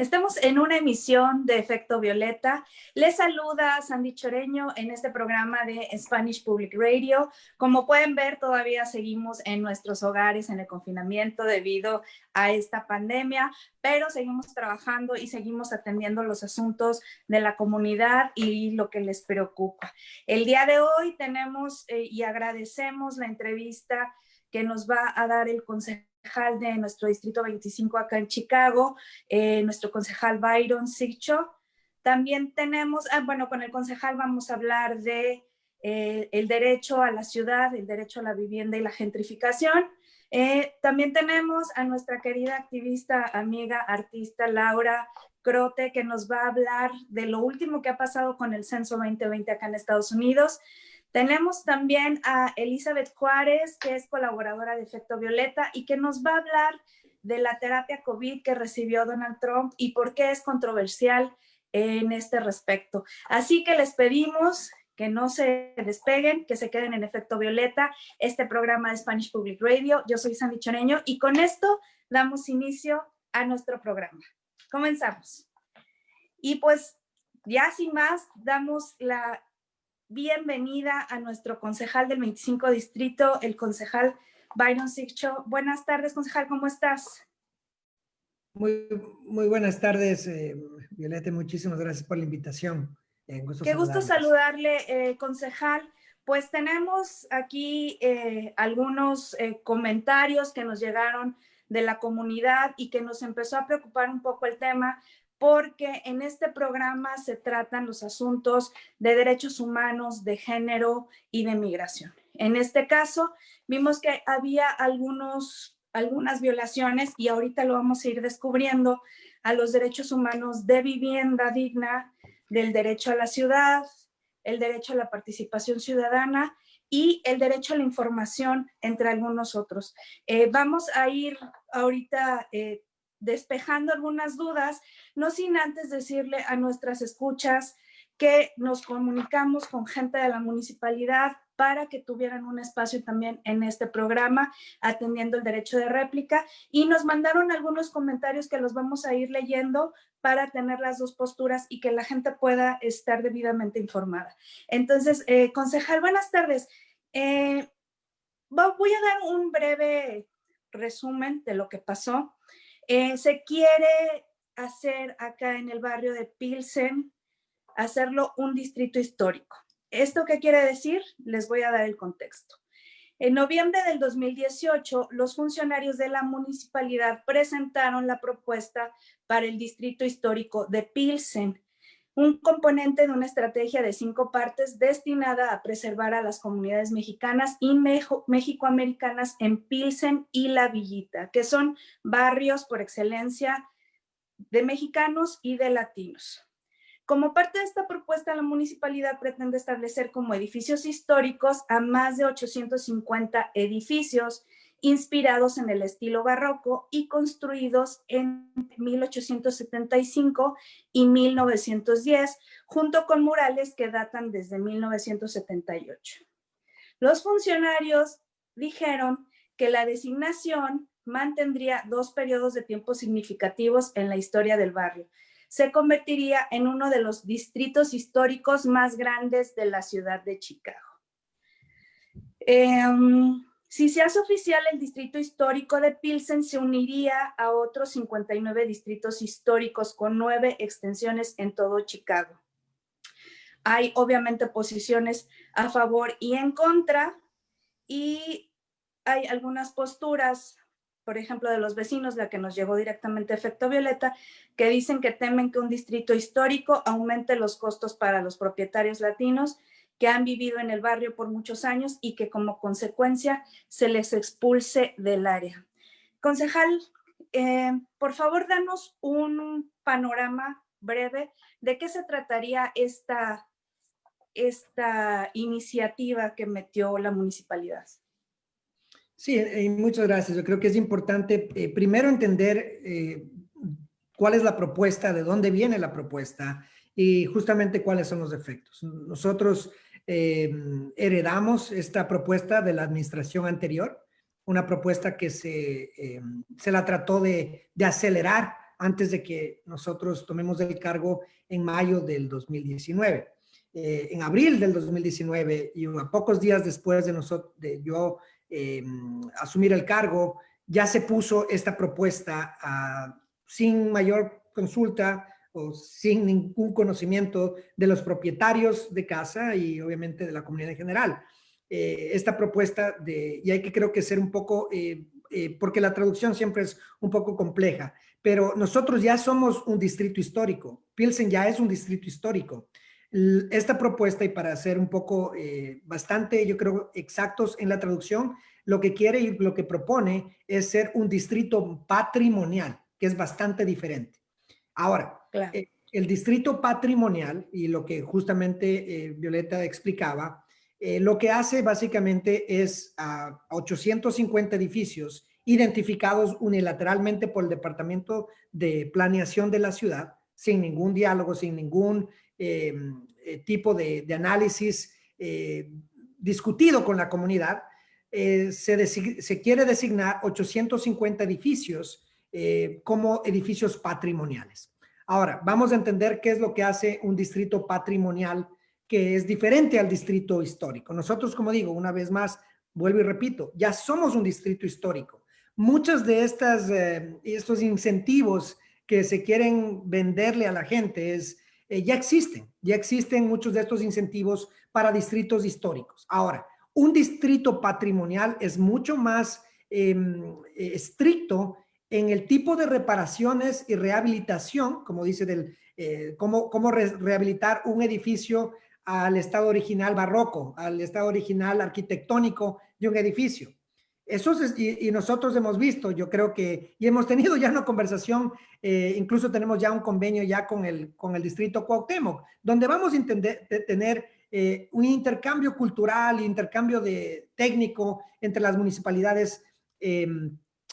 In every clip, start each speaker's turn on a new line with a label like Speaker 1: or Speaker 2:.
Speaker 1: Estamos en una emisión de Efecto Violeta. Les saluda Sandy Choreño en este programa de Spanish Public Radio. Como pueden ver, todavía seguimos en nuestros hogares en el confinamiento debido a esta pandemia, pero seguimos trabajando y seguimos atendiendo los asuntos de la comunidad y lo que les preocupa. El día de hoy tenemos y agradecemos la entrevista que nos va a dar el concejal de nuestro distrito 25 acá en Chicago, nuestro concejal Byron Sigcho. También tenemos, con el concejal vamos a hablar de el derecho a la ciudad, el derecho a la vivienda y la gentrificación. También tenemos a nuestra querida activista, amiga, artista Laura Crote, que nos va a hablar de lo último que ha pasado con el censo 2020 acá en Estados Unidos. Tenemos también a Elizabeth Juárez, que es colaboradora de Efecto Violeta y que nos va a hablar de la terapia COVID que recibió Donald Trump y por qué es controversial en este respecto. Así que les pedimos que no se despeguen, que se queden en Efecto Violeta, este programa de Spanish Public Radio. Yo soy Sandy Choreño y con esto damos inicio a nuestro programa. Comenzamos. Y pues ya sin más, damos la bienvenida a nuestro concejal del 25 Distrito, el concejal Byron Sigcho. Buenas tardes, concejal, ¿cómo estás?
Speaker 2: Muy buenas tardes, Violeta, muchísimas gracias por la invitación.
Speaker 1: Qué gusto saludarle, concejal. Pues tenemos aquí algunos comentarios que nos llegaron de la comunidad y que nos empezó a preocupar un poco el tema, porque en este programa se tratan los asuntos de derechos humanos, de género y de migración. En este caso, vimos que había algunas violaciones, y ahorita lo vamos a ir descubriendo, a los derechos humanos de vivienda digna, del derecho a la ciudad, el derecho a la participación ciudadana y el derecho a la información, entre algunos otros. Vamos a ir ahorita despejando algunas dudas, no sin antes decirle a nuestras escuchas que nos comunicamos con gente de la municipalidad para que tuvieran un espacio también en este programa, atendiendo el derecho de réplica, y nos mandaron algunos comentarios que los vamos a ir leyendo para tener las dos posturas y que la gente pueda estar debidamente informada. Entonces, concejal, buenas tardes. Voy a dar un breve resumen de lo que pasó. Se quiere hacer acá en el barrio de Pilsen, hacerlo un distrito histórico. ¿Esto qué quiere decir? Les voy a dar el contexto. En noviembre del 2018, los funcionarios de la municipalidad presentaron la propuesta para el distrito histórico de Pilsen, un componente de una estrategia de 5 partes destinada a preservar a las comunidades mexicanas y mexicoamericanas en Pilsen y La Villita, que son barrios por excelencia de mexicanos y de latinos. Como parte de esta propuesta, la municipalidad pretende establecer como edificios históricos a más de 850 edificios inspirados en el estilo barroco y construidos en 1875 y 1910, junto con murales que datan desde 1978. Los funcionarios dijeron que la designación mantendría 2 periodos de tiempo significativos en la historia del barrio. Se convertiría en uno de los distritos históricos más grandes de la ciudad de Chicago. Si se hace oficial, el distrito histórico de Pilsen se uniría a otros 59 distritos históricos con 9 extensiones en todo Chicago. Hay obviamente posiciones a favor y en contra, y hay algunas posturas, por ejemplo, de los vecinos, la que nos llegó directamente a Efecto Violeta, que dicen que temen que un distrito histórico aumente los costos para los propietarios latinos que han vivido en el barrio por muchos años y que como consecuencia se les expulse del área. Concejal, por favor, danos un panorama breve de qué se trataría esta iniciativa que metió la municipalidad.
Speaker 2: Sí, muchas gracias. Yo creo que es importante primero entender cuál es la propuesta, de dónde viene la propuesta y justamente cuáles son los efectos. Nosotros heredamos esta propuesta de la administración anterior, una propuesta que se la trató de acelerar antes de que nosotros tomemos el cargo en mayo del 2019. En abril del 2019 y a pocos días después de yo asumir el cargo, ya se puso esta propuesta sin mayor consulta o sin ningún conocimiento de los propietarios de casa y obviamente de la comunidad en general. Esta propuesta y hay que creo que ser un poco, porque la traducción siempre es un poco compleja, pero nosotros ya somos un distrito histórico. Pilsen ya es un distrito histórico. Esta propuesta, y para ser un poco bastante, yo creo, exactos en la traducción, lo que quiere y lo que propone es ser un distrito patrimonial, que es bastante diferente. Ahora, claro, el distrito patrimonial, y lo que justamente Violeta explicaba, lo que hace básicamente es a 850 edificios identificados unilateralmente por el Departamento de Planeación de la ciudad, sin ningún diálogo, sin ningún tipo de análisis discutido con la comunidad. Se quiere designar 850 edificios como edificios patrimoniales. Ahora, vamos a entender qué es lo que hace un distrito patrimonial que es diferente al distrito histórico. Nosotros, como digo, una vez más, vuelvo y repito, ya somos un distrito histórico. Muchos de estos incentivos que se quieren venderle a la gente ya existen muchos de estos incentivos para distritos históricos. Ahora, un distrito patrimonial es mucho más estricto en el tipo de reparaciones y rehabilitación, como dice, cómo rehabilitar un edificio al estado original barroco, al estado original arquitectónico de un edificio. Y nosotros hemos visto, yo creo que, y hemos tenido ya una conversación, incluso tenemos ya un convenio ya con el distrito Cuauhtémoc, donde vamos a tener un intercambio cultural, intercambio técnico entre las municipalidades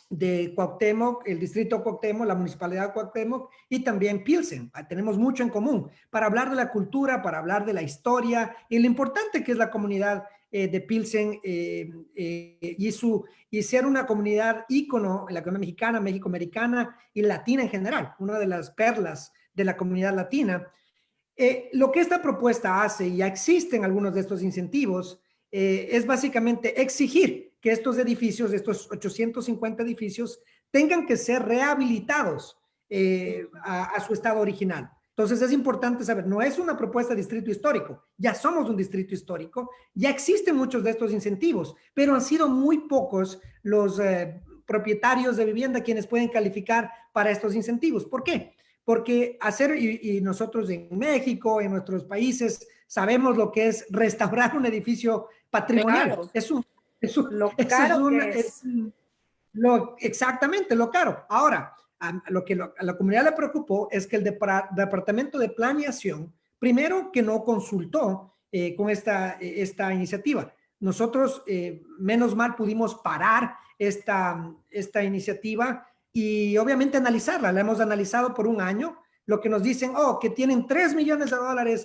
Speaker 2: de Cuauhtémoc, el distrito Cuauhtémoc, la municipalidad de Cuauhtémoc y también Pilsen. Tenemos mucho en común para hablar de la cultura, para hablar de la historia y lo importante que es la comunidad de Pilsen y ser una comunidad ícono en la economía mexicana, méxico-americana y latina en general, una de las perlas de la comunidad latina. Lo que esta propuesta hace, y ya existen algunos de estos incentivos, es básicamente exigir que estos edificios, estos 850 edificios, tengan que ser rehabilitados a su estado original. Entonces es importante saber, no es una propuesta de distrito histórico, ya somos un distrito histórico, ya existen muchos de estos incentivos, pero han sido muy pocos los propietarios de vivienda quienes pueden calificar para estos incentivos. ¿Por qué? Porque y nosotros en México, en nuestros países, sabemos lo que es restaurar un edificio patrimonial.
Speaker 1: Claro.
Speaker 2: Exactamente, lo caro. Ahora, lo que a la comunidad le preocupó es que el Departamento de Planeación, primero que no consultó con esta iniciativa. Nosotros, menos mal, pudimos parar esta iniciativa y obviamente analizarla. La hemos analizado por un año. Lo que nos dicen, que tienen $3 millones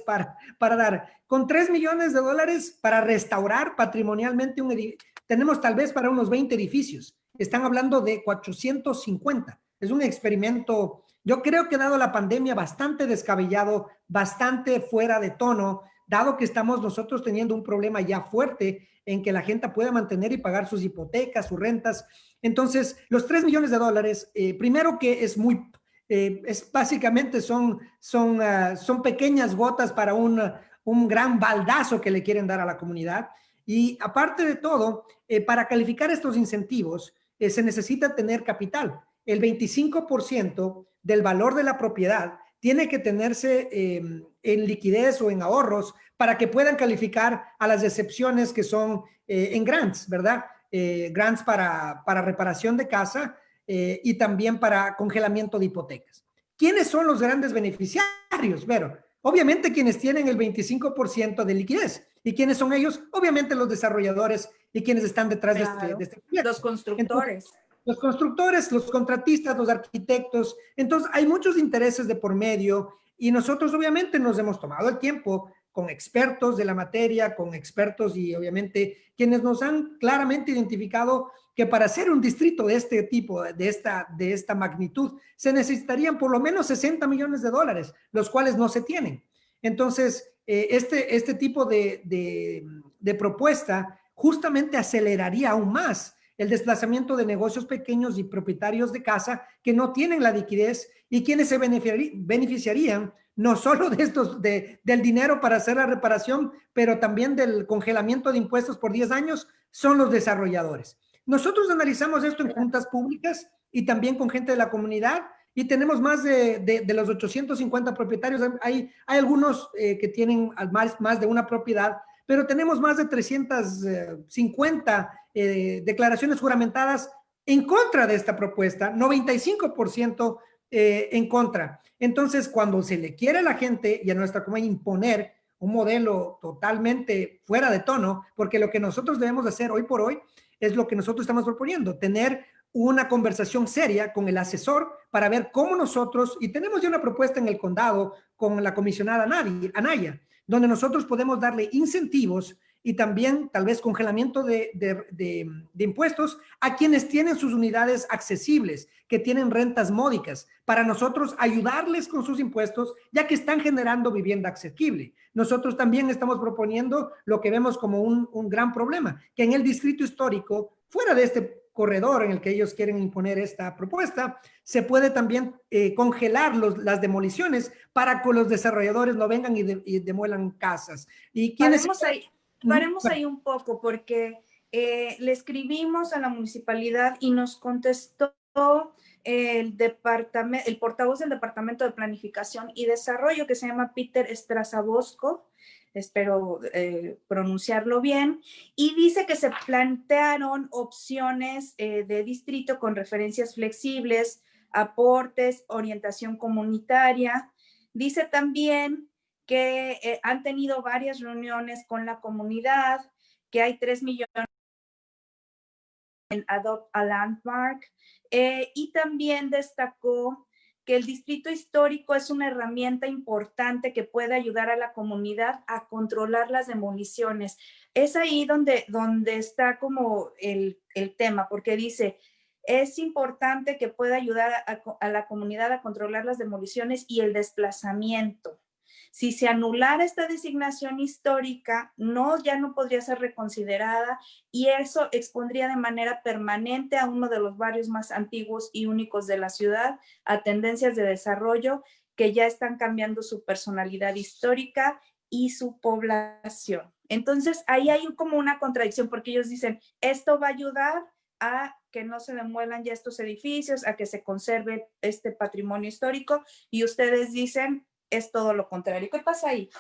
Speaker 2: para dar. Con $3 millones para restaurar patrimonialmente un edificio, tenemos tal vez para unos 20 edificios. Están hablando de 450. Es un experimento, yo creo que dado la pandemia, bastante descabellado, bastante fuera de tono, dado que estamos nosotros teniendo un problema ya fuerte en que la gente pueda mantener y pagar sus hipotecas, sus rentas. Entonces, los $3 millones, primero que es básicamente son pequeñas gotas para un gran baldazo que le quieren dar a la comunidad. Y aparte de todo, para calificar estos incentivos, se necesita tener capital. El 25% del valor de la propiedad tiene que tenerse en liquidez o en ahorros para que puedan calificar a las excepciones que son en grants, ¿verdad? Grants para reparación de casa y también para congelamiento de hipotecas. ¿Quiénes son los grandes beneficiarios, Vero? Obviamente quienes tienen el 25% de liquidez. ¿Y quiénes son ellos? Obviamente los desarrolladores y quienes están detrás de este proyecto.
Speaker 1: Los constructores.
Speaker 2: Entonces, los constructores, los contratistas, los arquitectos. Entonces, hay muchos intereses de por medio y nosotros obviamente nos hemos tomado el tiempo con expertos de la materia, con expertos y obviamente quienes nos han claramente identificado que para hacer un distrito de este tipo, de esta magnitud, se necesitarían por lo menos 60 millones de dólares, los cuales no se tienen. Entonces, este tipo de propuesta justamente aceleraría aún más el desplazamiento de negocios pequeños y propietarios de casa que no tienen la liquidez y quienes se beneficiarían no solo de del dinero para hacer la reparación, pero también del congelamiento de impuestos por 10 años, son los desarrolladores. Nosotros analizamos esto en juntas públicas y también con gente de la comunidad y tenemos más de los 850 propietarios. Hay algunos que tienen más de una propiedad, pero tenemos más de 350 declaraciones juramentadas en contra de esta propuesta, 95% en contra. Entonces, cuando se le quiere a la gente y a nuestra comunidad imponer un modelo totalmente fuera de tono, porque lo que nosotros debemos hacer hoy por hoy es lo que nosotros estamos proponiendo, tener una conversación seria con el asesor para ver cómo nosotros, y tenemos ya una propuesta en el condado con la comisionada Anaya, donde nosotros podemos darle incentivos y también tal vez congelamiento de impuestos a quienes tienen sus unidades accesibles, que tienen rentas módicas, para nosotros ayudarles con sus impuestos, ya que están generando vivienda asequible. Nosotros también estamos proponiendo lo que vemos como un gran problema, que en el distrito histórico, fuera de este corredor en el que ellos quieren imponer esta propuesta, se puede también congelar las demoliciones para que los desarrolladores no vengan y demuelan casas. ¿Y quiénes?
Speaker 1: Paremos ahí un poco porque le escribimos a la municipalidad y nos contestó el portavoz del Departamento de Planificación y Desarrollo, que se llama Peter Strazabosco, espero pronunciarlo bien, y dice que se plantearon opciones de distrito con referencias flexibles, aportes, orientación comunitaria. Dice también que han tenido varias reuniones con la comunidad, que hay 3 millones en Adopt a Landmark, y también destacó que el distrito histórico es una herramienta importante que puede ayudar a la comunidad a controlar las demoliciones. Es ahí donde está como el tema, porque dice, es importante que pueda ayudar a la comunidad a controlar las demoliciones y el desplazamiento. Si se anulara esta designación histórica, ya no podría ser reconsiderada y eso expondría de manera permanente a uno de los barrios más antiguos y únicos de la ciudad a tendencias de desarrollo que ya están cambiando su personalidad histórica y su población. Entonces, ahí hay como una contradicción porque ellos dicen, esto va a ayudar a que no se demuelan ya estos edificios, a que se conserve este patrimonio histórico y ustedes dicen, es todo lo contrario. ¿Qué pasa ahí?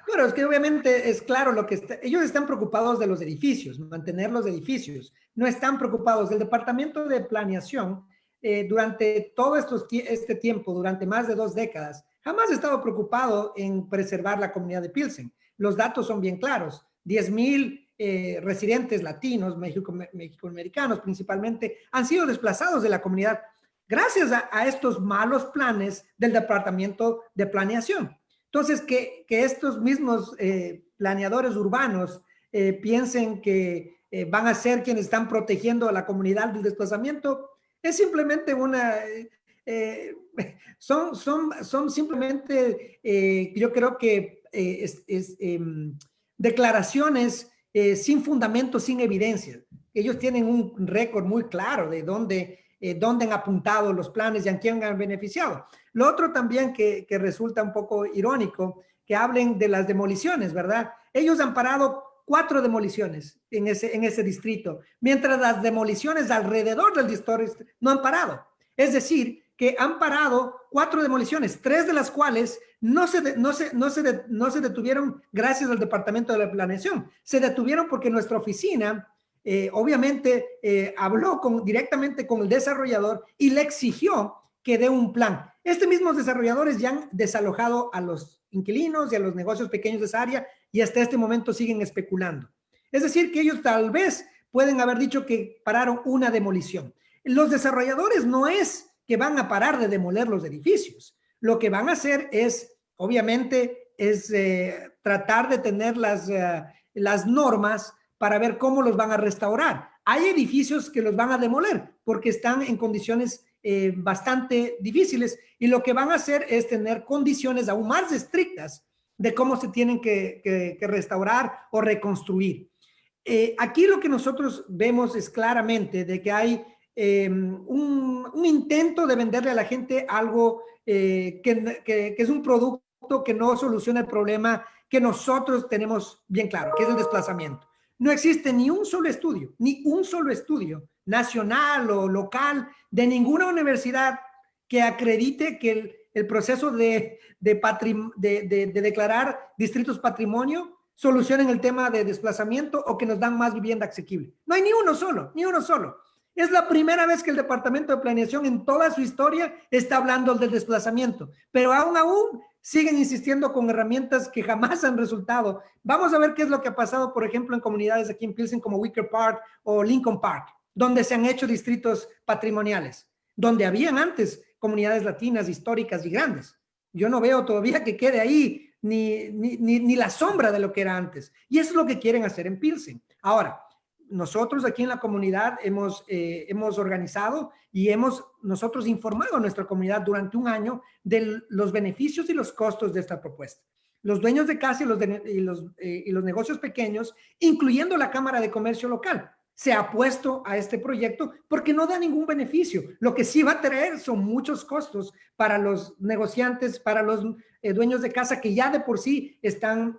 Speaker 2: Bueno, es que obviamente es claro lo que ellos están preocupados de los edificios, mantener los edificios. No están preocupados del Departamento de Planeación durante todo este tiempo, durante más de 2 décadas, jamás ha estado preocupado en preservar la comunidad de Pilsen. Los datos son bien claros. 10,000 residentes latinos, mexicoamericanos principalmente, han sido desplazados de la comunidad gracias a estos malos planes del Departamento de Planeación. Entonces, que estos mismos planeadores urbanos piensen que van a ser quienes están protegiendo a la comunidad del desplazamiento, es simplemente son simplemente, yo creo que declaraciones sin fundamento, sin evidencia. Ellos tienen un récord muy claro de dónde han apuntado los planes y a quién han beneficiado. Lo otro también que resulta un poco irónico, que hablen de las demoliciones, ¿verdad? Ellos han parado 4 demoliciones en ese distrito, mientras las demoliciones alrededor del distrito no han parado. Es decir, que han parado 4 demoliciones, 3 de las cuales no se detuvieron gracias al Departamento de la Planeación. Se detuvieron porque nuestra oficina obviamente habló directamente con el desarrollador y le exigió que dé un plan. Estos mismos desarrolladores ya han desalojado a los inquilinos y a los negocios pequeños de esa área y hasta este momento siguen especulando. Es decir, que ellos tal vez pueden haber dicho que pararon una demolición. Los desarrolladores no es que van a parar de demoler los edificios. Lo que van a hacer es, obviamente, es tratar de tener las normas para ver cómo los van a restaurar. Hay edificios que los van a demoler porque están en condiciones bastante difíciles y lo que van a hacer es tener condiciones aún más estrictas de cómo se tienen que restaurar o reconstruir. Aquí lo que nosotros vemos es claramente de que hay un intento de venderle a la gente algo que es un producto que no soluciona el problema que nosotros tenemos bien claro, que es el desplazamiento. No existe ni un solo estudio nacional o local de ninguna universidad que acredite que el proceso de declarar distritos patrimonio solucionen el tema de desplazamiento o que nos dan más vivienda asequible. No hay ni uno solo, ni uno solo. Es la primera vez que el Departamento de Planeación en toda su historia está hablando del desplazamiento, pero aún siguen insistiendo con herramientas que jamás han resultado. Vamos a ver qué es lo que ha pasado, por ejemplo, en comunidades aquí en Pilsen como Wicker Park o Lincoln Park, donde se han hecho distritos patrimoniales, donde habían antes comunidades latinas históricas y grandes. Yo no veo todavía que quede ahí ni la sombra de lo que era antes. Y eso es lo que quieren hacer en Pilsen. Ahora, nosotros aquí en la comunidad hemos organizado y nosotros informado a nuestra comunidad durante un año de los beneficios y los costos de esta propuesta. Los dueños de casa y los negocios pequeños, incluyendo la Cámara de Comercio local, se ha puesto a este proyecto porque no da ningún beneficio. Lo que sí va a traer son muchos costos para los negociantes, para los dueños de casa que ya de por sí están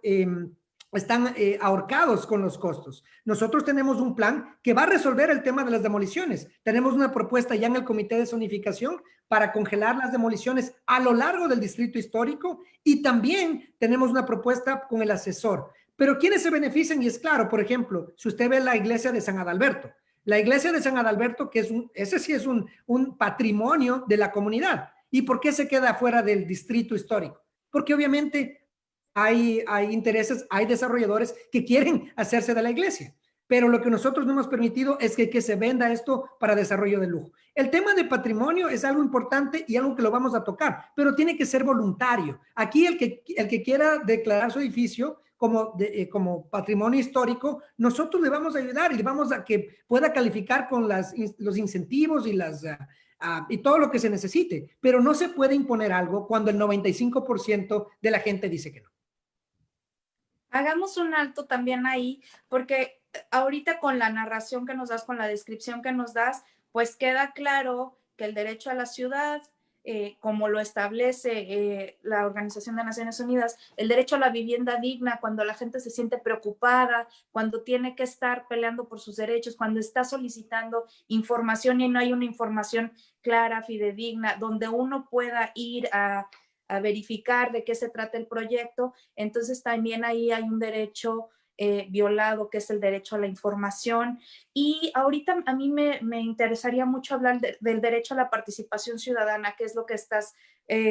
Speaker 2: ahorcados con los costos. Nosotros tenemos un plan que va a resolver el tema de las demoliciones. Tenemos una propuesta ya en el Comité de Zonificación para congelar las demoliciones a lo largo del distrito histórico y también tenemos una propuesta con el asesor. Pero ¿quiénes se benefician? Y es claro, por ejemplo, si usted ve la iglesia de San Adalberto, la iglesia de San Adalberto, ese sí es un patrimonio de la comunidad. ¿Y por qué se queda fuera del distrito histórico? Porque obviamente hay intereses, hay desarrolladores que quieren hacerse de la iglesia, pero lo que nosotros no hemos permitido es que se venda esto para desarrollo de lujo. El tema de patrimonio es algo importante y algo que lo vamos a tocar, pero tiene que ser voluntario. Aquí el que quiera declarar su edificio como patrimonio histórico, nosotros le vamos a ayudar y le vamos a que pueda calificar con los incentivos y todo lo que se necesite, pero no se puede imponer algo cuando el 95% de la gente dice que no.
Speaker 1: Hagamos un alto también ahí, porque ahorita con la narración que nos das, con la descripción que nos das, pues queda claro que el derecho a la ciudad, como lo establece la Organización de Naciones Unidas, el derecho a la vivienda digna, cuando la gente se siente preocupada, cuando tiene que estar peleando por sus derechos, cuando está solicitando información y no hay una información clara, fidedigna, donde uno pueda ir a verificar de qué se trata el proyecto, entonces también ahí hay un derecho violado, que es el derecho a la información. Y ahorita a mí me interesaría mucho hablar del derecho a la participación ciudadana, que es lo que estás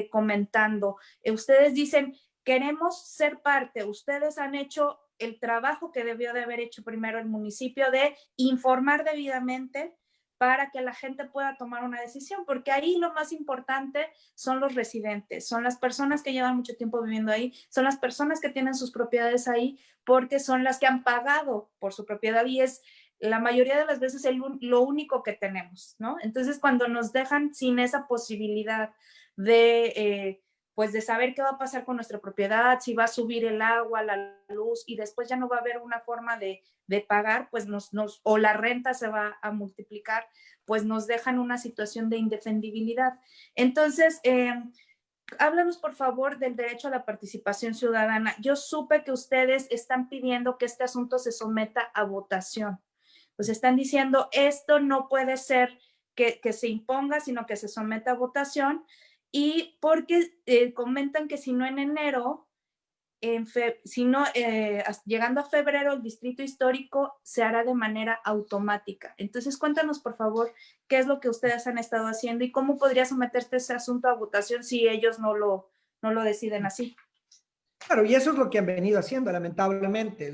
Speaker 1: comentando. Ustedes dicen, queremos ser parte, ustedes han hecho el trabajo que debió de haber hecho primero el municipio de informar debidamente para que la gente pueda tomar una decisión, porque ahí lo más importante son los residentes, son las personas que llevan mucho tiempo viviendo ahí, son las personas que tienen sus propiedades ahí, porque son las que han pagado por su propiedad y es la mayoría de las veces lo único que tenemos, ¿no? Entonces, cuando nos dejan sin esa posibilidad de pues de saber qué va a pasar con nuestra propiedad, si va a subir el agua, la luz, y después ya no va a haber una forma de pagar, pues o la renta se va a multiplicar, pues nos dejan una situación de indefendibilidad. Entonces, háblanos por favor del derecho a la participación ciudadana. Yo supe que ustedes están pidiendo que este asunto se someta a votación. Pues están diciendo, esto no puede ser que se imponga, sino que se someta a votación. Y porque comentan que si no en enero, llegando a febrero, el distrito histórico se hará de manera automática. Entonces, cuéntanos, por favor, qué es lo que ustedes han estado haciendo y cómo podría someterse ese asunto a votación si ellos no lo deciden así.
Speaker 2: Claro, y eso es lo que han venido haciendo, lamentablemente.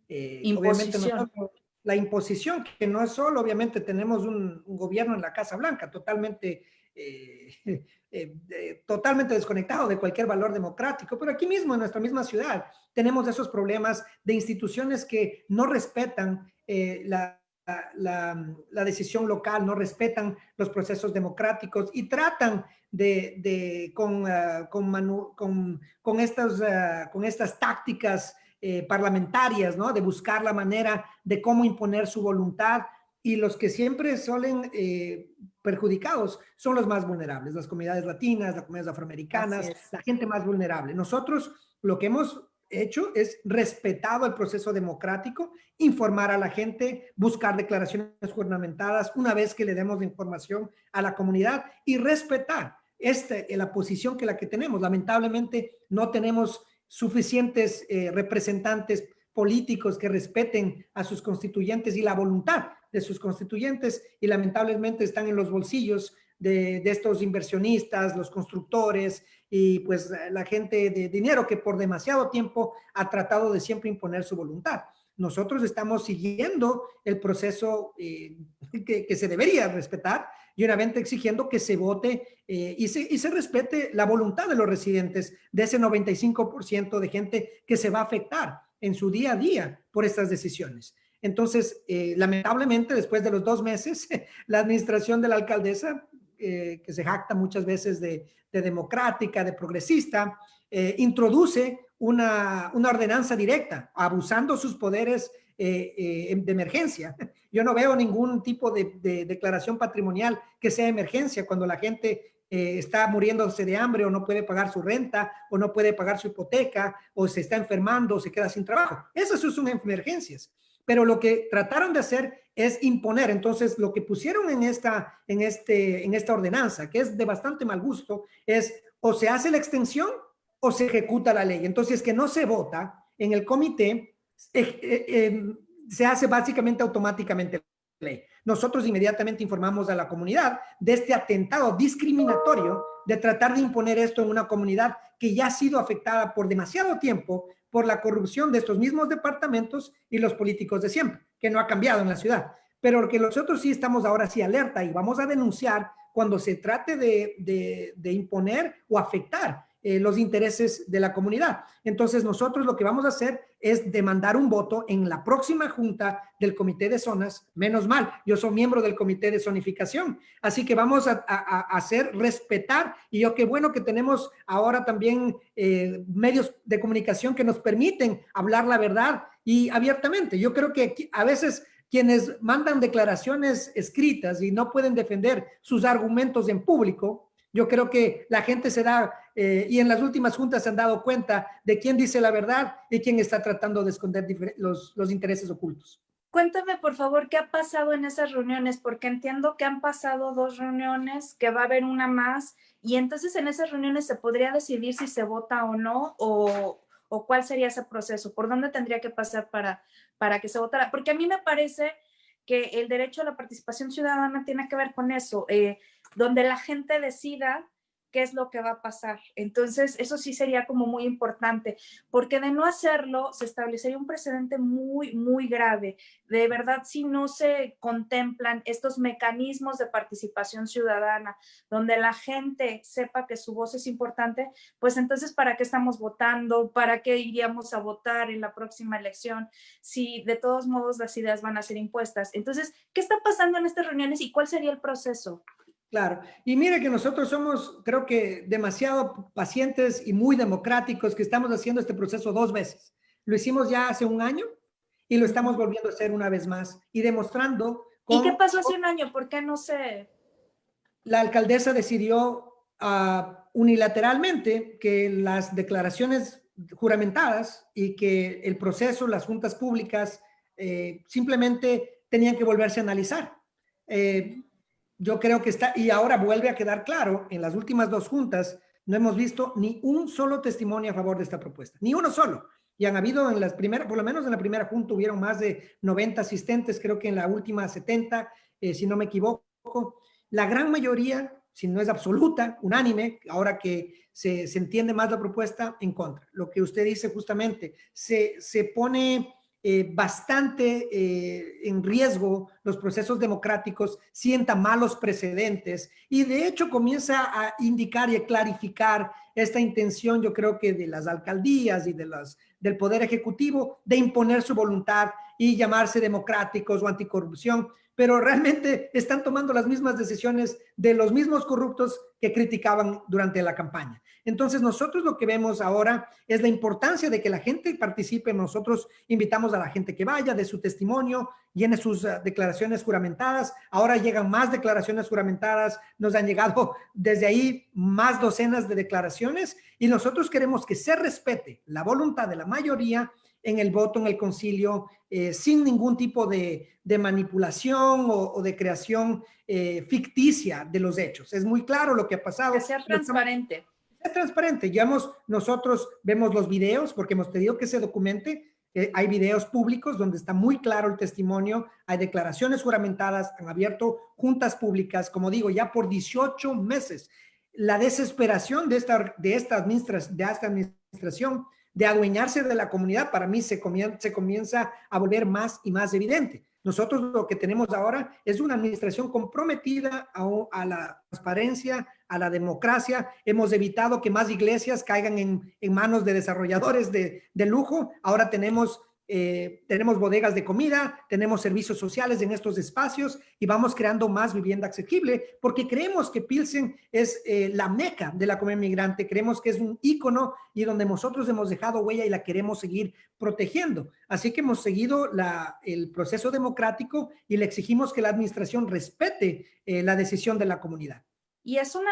Speaker 2: Obviamente nosotros, la imposición, que no es solo, obviamente tenemos un gobierno en la Casa Blanca totalmente totalmente desconectado de cualquier valor democrático, pero aquí mismo, en nuestra misma ciudad, tenemos esos problemas de instituciones que no respetan la decisión local, no respetan los procesos democráticos y tratan con estas tácticas parlamentarias, ¿no? De buscar la manera de cómo imponer su voluntad, y los que siempre suelen perjudicados son los más vulnerables, las comunidades latinas, las comunidades afroamericanas, la gente más vulnerable. Nosotros lo que hemos hecho es respetado el proceso democrático, informar a la gente, buscar declaraciones juramentadas una vez que le demos la información a la comunidad y respetar la posición que tenemos. Lamentablemente no tenemos suficientes representantes políticos que respeten a sus constituyentes y la voluntad de sus constituyentes, y lamentablemente están en los bolsillos de estos inversionistas, los constructores y pues la gente de dinero que por demasiado tiempo ha tratado de siempre imponer su voluntad. Nosotros estamos siguiendo el proceso que se debería respetar, y obviamente exigiendo que se vote y se respete la voluntad de los residentes, de ese 95% de gente que se va a afectar en su día a día por estas decisiones. Entonces, lamentablemente, después de los 2 meses, la administración de la alcaldesa, que se jacta muchas veces de democrática, de progresista, introduce una ordenanza directa, abusando sus poderes de emergencia. Yo no veo ningún tipo de declaración patrimonial que sea emergencia cuando la gente está muriéndose de hambre, o no puede pagar su renta, o no puede pagar su hipoteca, o se está enfermando, o se queda sin trabajo. Esas son emergencias. Pero lo que trataron de hacer es imponer. Entonces, lo que pusieron en esta ordenanza, que es de bastante mal gusto, es o se hace la extensión o se ejecuta la ley. Entonces, que no se vota en el comité, se hace básicamente automáticamente la ley. Nosotros inmediatamente informamos a la comunidad de este atentado discriminatorio de tratar de imponer esto en una comunidad que ya ha sido afectada por demasiado tiempo por la corrupción de estos mismos departamentos y los políticos de siempre, que no ha cambiado en la ciudad. Pero que nosotros sí estamos ahora sí alerta y vamos a denunciar cuando se trate de imponer o afectar los intereses de la comunidad. Entonces nosotros lo que vamos a hacer es demandar un voto en la próxima junta del comité de zonas. Menos mal, yo soy miembro del comité de zonificación, así que vamos a hacer respetar, y yo qué bueno que tenemos ahora también medios de comunicación que nos permiten hablar la verdad y abiertamente. Yo creo que a veces quienes mandan declaraciones escritas y no pueden defender sus argumentos en público, yo creo que la gente se da, y en las últimas juntas se han dado cuenta de quién dice la verdad y quién está tratando de esconder los intereses ocultos.
Speaker 1: Cuéntame, por favor, ¿qué ha pasado en esas reuniones? Porque entiendo que han pasado 2 reuniones, que va a haber una más, y entonces en esas reuniones se podría decidir si se vota o no, o cuál sería ese proceso, por dónde tendría que pasar para que se votara. Porque a mí me parece que el derecho a la participación ciudadana tiene que ver con eso, donde la gente decida qué es lo que va a pasar. Entonces, eso sí sería como muy importante, porque de no hacerlo, se establecería un precedente muy, muy grave. De verdad, si no se contemplan estos mecanismos de participación ciudadana, donde la gente sepa que su voz es importante, pues entonces, ¿para qué estamos votando? ¿Para qué iríamos a votar en la próxima elección? Si de todos modos las ideas van a ser impuestas. Entonces, ¿qué está pasando en estas reuniones y cuál sería el proceso?
Speaker 2: Claro, y mire que nosotros somos, creo que, demasiado pacientes y muy democráticos, que estamos haciendo este proceso 2 veces. Lo hicimos ya hace 1 año y lo estamos volviendo a hacer una vez más y demostrando
Speaker 1: ¿Y qué pasó hace 1 año? ¿Por qué no se...?
Speaker 2: La alcaldesa decidió unilateralmente que las declaraciones juramentadas y que el proceso, las juntas públicas, simplemente tenían que volverse a analizar. Yo creo que está, y ahora vuelve a quedar claro, en las últimas 2 juntas no hemos visto ni un solo testimonio a favor de esta propuesta, ni uno solo. Y han habido en las primeras, por lo menos en la primera junta hubieron más de 90 asistentes, creo que en la última 70, si no me equivoco. La gran mayoría, si no es absoluta, unánime, ahora que se entiende más la propuesta, en contra. Lo que usted dice justamente, se pone bastante en riesgo los procesos democráticos, sienta malos precedentes y de hecho comienza a indicar y a clarificar esta intención, yo creo que de las alcaldías y del Poder Ejecutivo de imponer su voluntad y llamarse democráticos o anticorrupción, pero realmente están tomando las mismas decisiones de los mismos corruptos que criticaban durante la campaña. Entonces nosotros lo que vemos ahora es la importancia de que la gente participe. Nosotros invitamos a la gente que vaya, de su testimonio, llene sus declaraciones juramentadas. Ahora llegan más declaraciones juramentadas, nos han llegado desde ahí más docenas de declaraciones y nosotros queremos que se respete la voluntad de la mayoría en el voto, en el concilio, sin ningún tipo de manipulación o de creación ficticia de los hechos. Es muy claro lo que ha pasado.
Speaker 1: Que sea transparente.
Speaker 2: Es transparente. Nosotros vemos los videos porque hemos pedido que se documente. Hay videos públicos donde está muy claro el testimonio, hay declaraciones juramentadas, han abierto juntas públicas, como digo, ya por 18 meses. La desesperación de esta administración de adueñarse de la comunidad, para mí se comienza a volver más y más evidente. Nosotros lo que tenemos ahora es una administración comprometida a la transparencia, a la democracia. Hemos evitado que más iglesias caigan en manos de desarrolladores de lujo. Ahora tenemos bodegas de comida, tenemos servicios sociales en estos espacios y vamos creando más vivienda asequible porque creemos que Pilsen es la meca de la comunidad migrante, creemos que es un ícono y donde nosotros hemos dejado huella y la queremos seguir protegiendo. Así que hemos seguido el proceso democrático y le exigimos que la administración respete la decisión de la comunidad.
Speaker 1: Y es una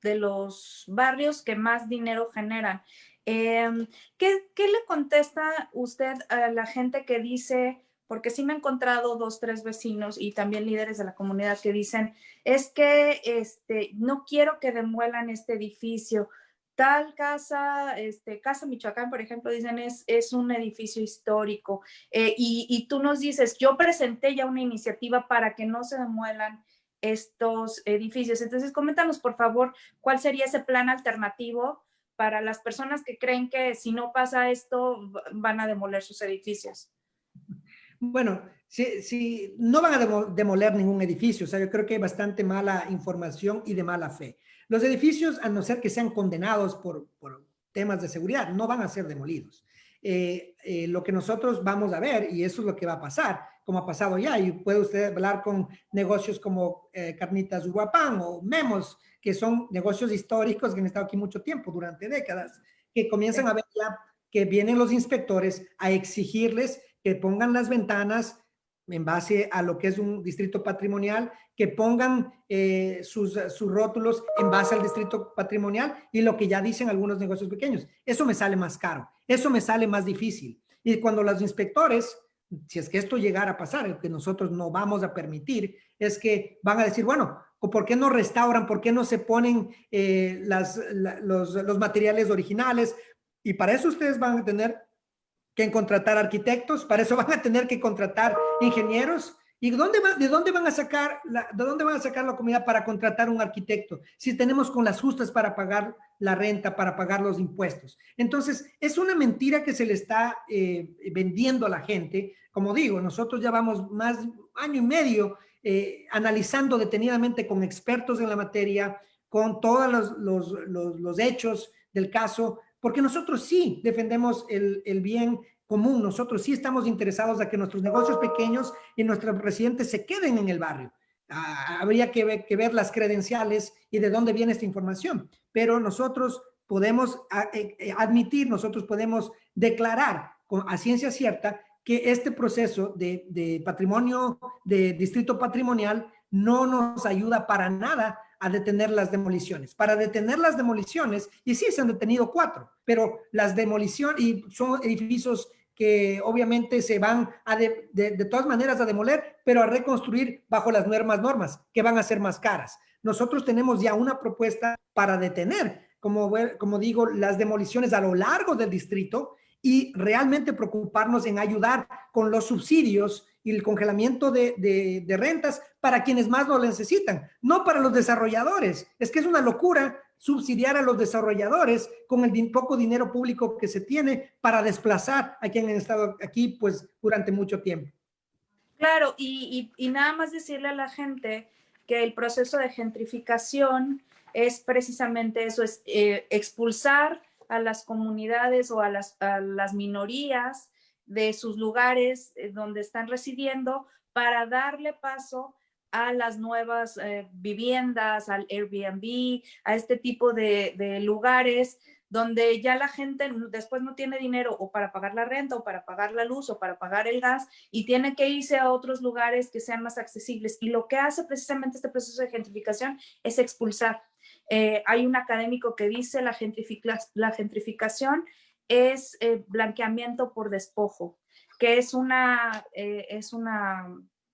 Speaker 1: de los barrios que más dinero generan. ¿Qué le contesta usted a la gente que dice, porque sí me he encontrado 2, 3 vecinos y también líderes de la comunidad que dicen, es que no quiero que demuelan este edificio, tal casa, Casa Michoacán, por ejemplo, dicen es un edificio histórico, y tú nos dices, yo presenté ya una iniciativa para que no se demuelan estos edificios. Entonces, coméntanos, por favor, cuál sería ese plan alternativo para las personas que creen que si no pasa esto van a demoler sus edificios.
Speaker 2: Bueno, si no van a demoler ningún edificio, o sea, yo creo que hay bastante mala información y de mala fe. Los edificios, a no ser que sean condenados por temas de seguridad, no van a ser demolidos. Lo que nosotros vamos a ver, y eso es lo que va a pasar, como ha pasado ya, y puede usted hablar con negocios como Carnitas Uruapán o Memos, que son negocios históricos que han estado aquí mucho tiempo, durante décadas, que comienzan a ver ya que vienen los inspectores a exigirles que pongan las ventanas en base a lo que es un distrito patrimonial, que pongan sus rótulos en base al distrito patrimonial y lo que ya dicen algunos negocios pequeños. Eso me sale más caro, eso me sale más difícil. Y cuando los inspectores, si es que esto llegara a pasar, lo que nosotros no vamos a permitir, es que van a decir, bueno, ¿por qué no restauran? ¿Por qué no se ponen los materiales originales? Y para eso ustedes van a tener que contratar arquitectos, para eso van a tener que contratar ingenieros. ¿Y de dónde van a sacar la comunidad para contratar un arquitecto? Si tenemos con las justas para pagar la renta, para pagar los impuestos. Entonces, es una mentira que se le está vendiendo a la gente. Como digo, nosotros ya vamos más de 1 año y medio analizando detenidamente con expertos en la materia, con todos los hechos del caso, porque nosotros sí defendemos el bien común, nosotros sí estamos interesados a que nuestros negocios pequeños y nuestros residentes se queden en el barrio. Habría que ver las credenciales y de dónde viene esta información, pero nosotros podemos admitir, nosotros podemos declarar a ciencia cierta que este proceso de patrimonio, de distrito patrimonial, no nos ayuda para nada a detener las demoliciones. Para detener las demoliciones, y sí se han detenido 4, pero las demoliciones, y son edificios que obviamente se van de todas maneras a demoler, pero a reconstruir bajo las nuevas normas, que van a ser más caras. Nosotros tenemos ya una propuesta para detener, como digo, las demoliciones a lo largo del distrito y realmente preocuparnos en ayudar con los subsidios y el congelamiento de rentas para quienes más lo necesitan, no para los desarrolladores. Es que es una locura subsidiar a los desarrolladores con el poco dinero público que se tiene para desplazar a quienes han estado aquí pues durante mucho tiempo.
Speaker 1: Claro, y nada más decirle a la gente que el proceso de gentrificación es precisamente eso, es expulsar a las comunidades o a las minorías de sus lugares donde están residiendo para darle paso a las nuevas viviendas, al Airbnb, a este tipo de lugares donde ya la gente después no tiene dinero o para pagar la renta o para pagar la luz o para pagar el gas y tiene que irse a otros lugares que sean más accesibles. Y lo que hace precisamente este proceso de gentrificación es expulsar. Hay un académico que dice la gentrificación es blanqueamiento por despojo, que es una